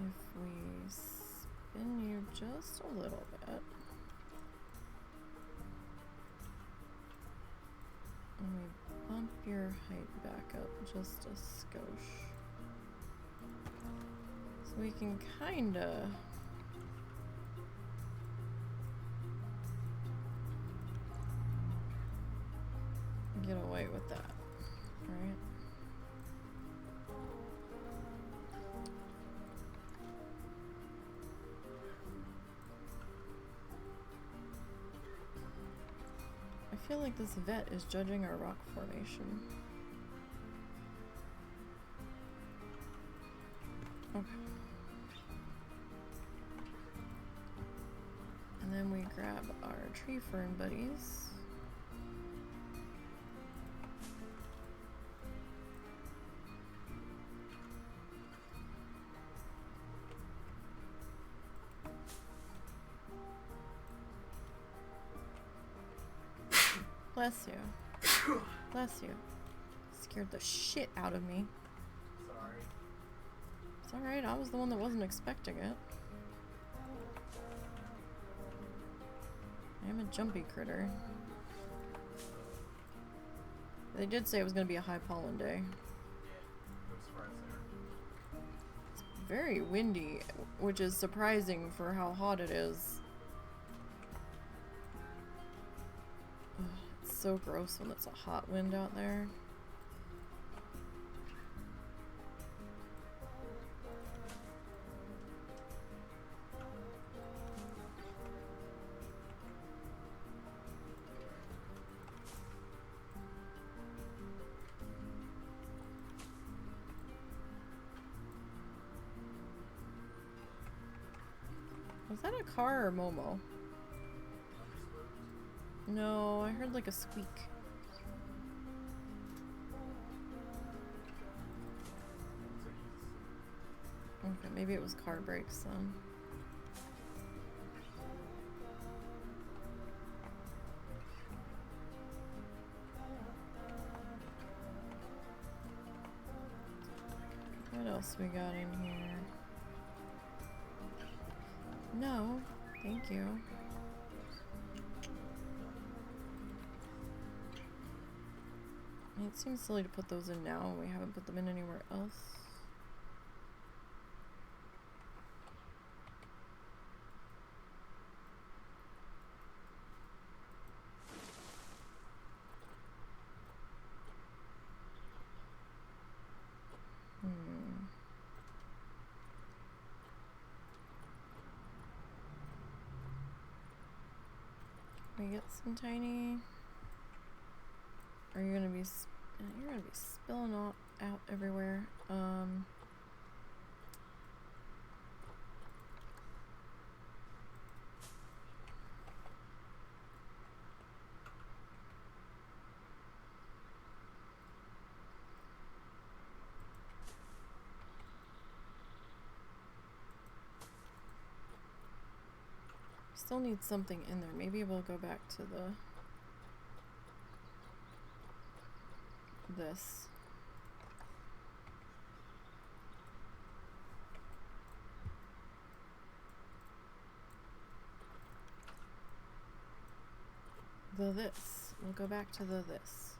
If we spin you just a little bit, and we bump your height back up just a skosh, so we can kinda get away with that, right? I feel like this vet is judging our rock formation. Okay. And then we grab our tree fern buddies. Bless you. Bless you. scared the shit out of me. Sorry. It's alright, I was the one that wasn't expecting it. I am a jumpy critter. They did say it was going to be a high pollen day. Yeah, no surprise there. It's very windy, which is surprising for how hot it is. Ugh, it's so gross when it's a hot wind out there. Was that a car or Momo? No, I heard like a squeak. Okay, maybe it was car brakes then. What else we got in here? No, thank you. It seems silly to put those in now when we haven't put them in anywhere else. We get some tiny. Are you gonna be? You're gonna be spilling out everywhere. Still need something in there. Maybe we'll go back to this. This. We'll go back to this.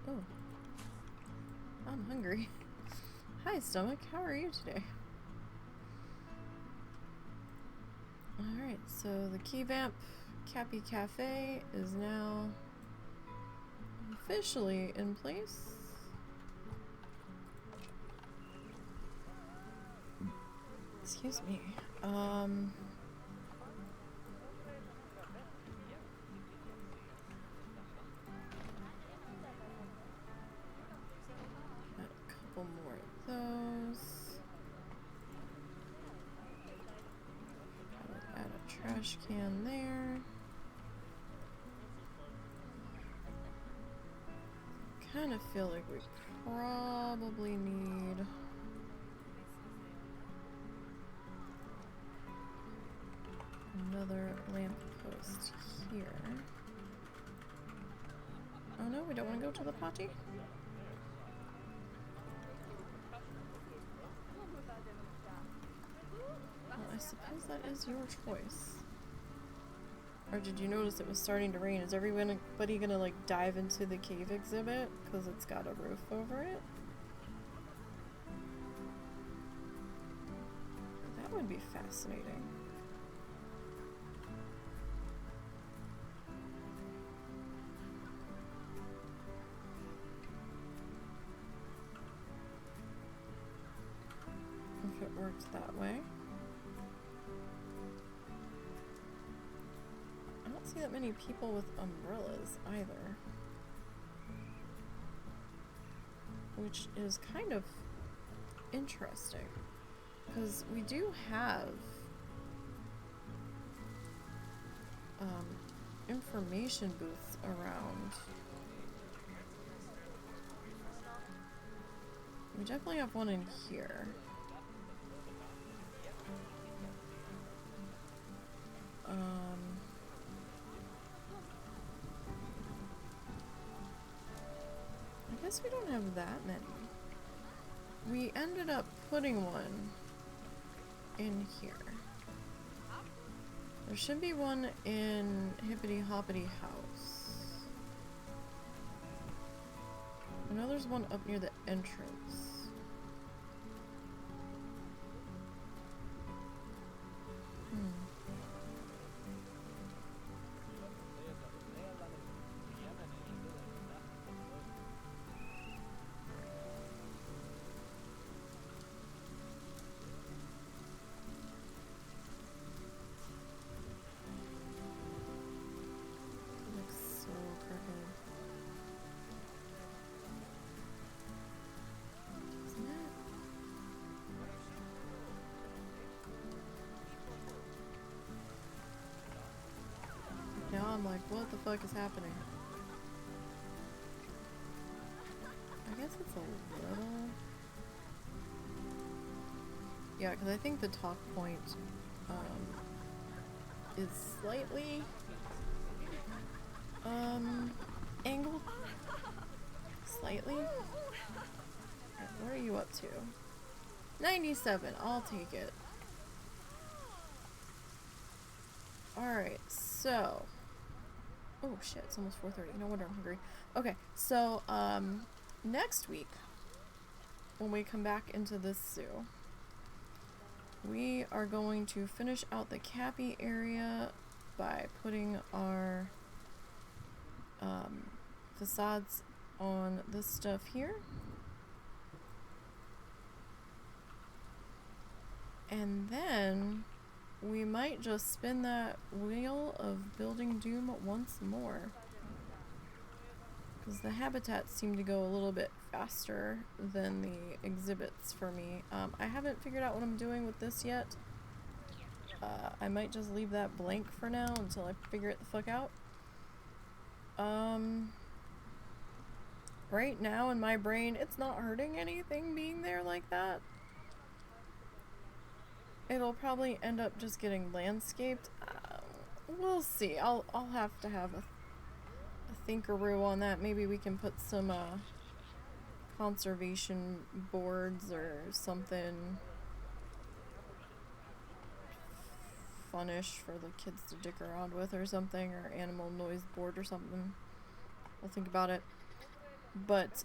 Oh. I'm hungry. Hi, stomach. How are you today? Alright, so the Key Vamp Cappy Cafe is now officially in place. Excuse me. Got a couple more of those. Add a trash can there. Kind of feel like we probably need another lamp post here. Oh no, we don't want to go to the potty? Well, I suppose that is your choice. Or did you notice it was starting to rain? Is everybody gonna like dive into the cave exhibit because it's got a roof over it? That would be fascinating. If it worked that way. I don't see that many people with umbrellas either. Which is kind of interesting. Because we do have information booths around. We definitely have one in here. guess we don't have that many. We ended up putting one in here. There should be one in Hippity Hoppity House. I know there's one up near the entrance. Now I'm like, what the fuck is happening? I guess it's a little... Yeah, because I think the talk point is slightly angled. Slightly. Right, what are you up to? 97. I'll take it. Alright, so... Oh shit, it's almost 4:30. No wonder I'm hungry. Okay, so, next week, when we come back into this zoo, we are going to finish out the Cappy area by putting our facades on this stuff here. And then we might just spin that wheel of Building Doom once more. Because the habitats seem to go a little bit faster than the exhibits for me. I haven't figured out what I'm doing with this yet. I might just leave that blank for now until I figure it the fuck out. Right now in my brain, it's not hurting anything being there like that. It'll probably end up just getting landscaped. We'll see. I'll have to have a thinkaroo on that. Maybe we can put some conservation boards or something funnish for the kids to dick around with or something, or animal noise board or something. I'll think about it. But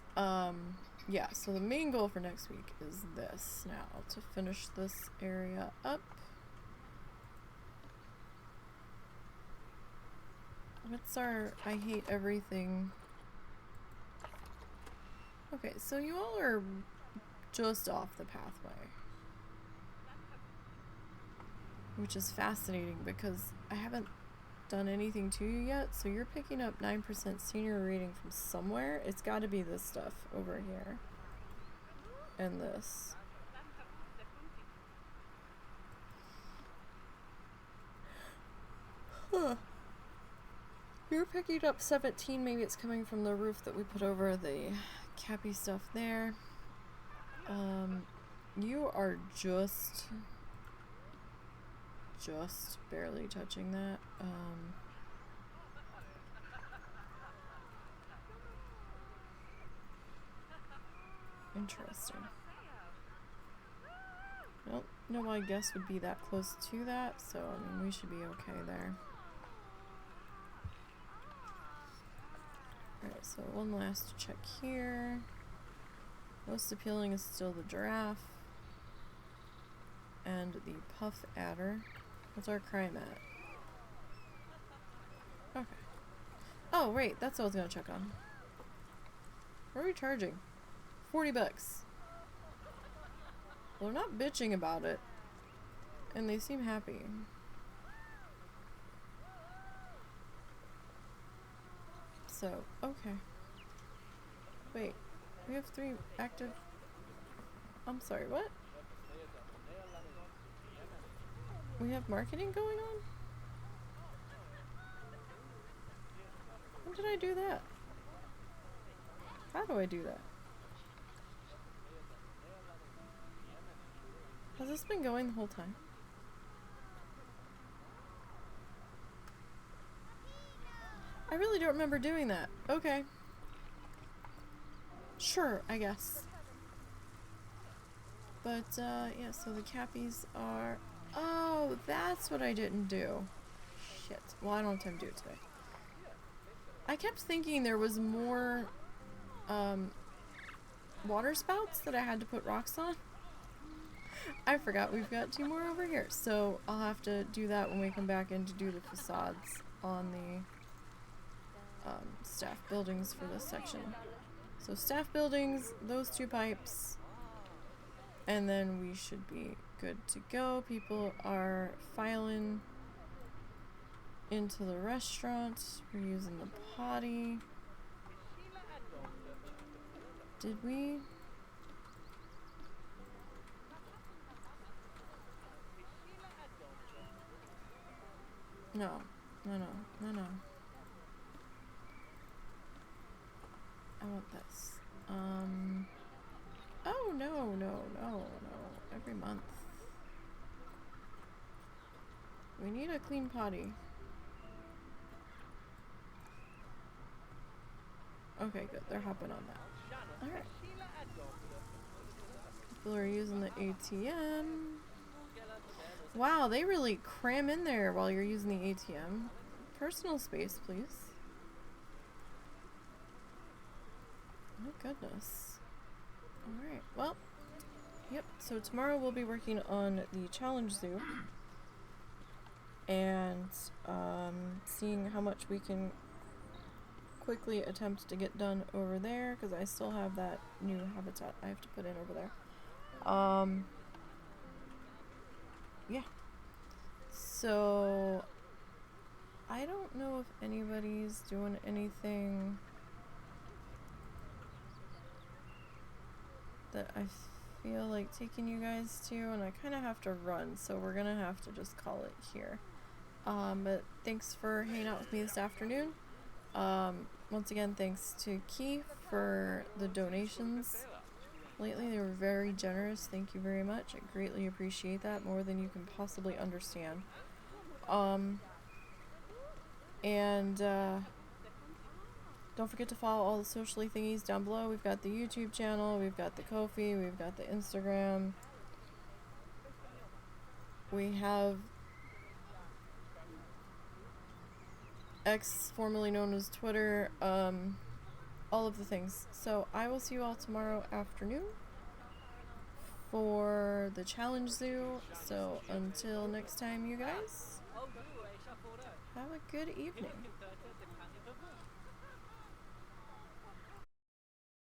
yeah, so the main goal for next week is this now, to finish this area up. What's our I hate everything? Okay, so you all are just off the pathway, which is fascinating because I haven't done anything to you yet, so you're picking up 9% senior rating from somewhere. It's got to be this stuff over here and this. Huh. You're picking up 17. Maybe it's coming from the roof that we put over the Cappy stuff there. You are just barely touching that. Interesting. Well, no, my guess would be that close to that, so I mean we should be okay there. Alright, so one last check here. Most appealing is still the giraffe and the puff adder. What's our crime at? Okay. Oh, right, that's what I was gonna check on. What are we charging? 40 bucks. Well, they're not bitching about it. And they seem happy. So, okay. Wait, we have 3 active... I'm sorry, what? We have marketing going on? When did I do that? How do I do that? Has this been going the whole time? I really don't remember doing that. Okay. Sure, I guess. But, yeah, so the cappies are... Oh, that's what I didn't do. Shit. Well, I don't have time to do it today. I kept thinking there was more, water spouts that I had to put rocks on. I forgot we've got 2 more over here. So, I'll have to do that when we come back in to do the facades on the, staff buildings for this section. So, staff buildings, those 2 pipes... And then we should be good to go. People are filing into the restaurant. We're using the potty. Did we? No. No. I want this. Oh, no. Every month. We need a clean potty. Okay, good. They're hopping on that. Alright. People are using the ATM. Wow, they really cram in there while you're using the ATM. Personal space, please. My goodness. Alright, well. Yep, so tomorrow we'll be working on the challenge zoo. And seeing how much we can quickly attempt to get done over there, because I still have that new habitat I have to put in over there. Yeah. So I don't know if anybody's doing anything that I feel like taking you guys to, and I kind of have to run, so we're gonna have to just call it here. But thanks for hanging out with me this afternoon. Once again, thanks to Keith for the donations lately. They were very generous. Thank you very much. I greatly appreciate that, more than you can possibly understand. Don't forget to follow all the socially thingies down below. We've got the YouTube channel, we've got the Kofi, we've got the Instagram. We have X, formerly known as Twitter, all of the things. So I will see you all tomorrow afternoon for the challenge zoo. So until next time, you guys, have a good evening.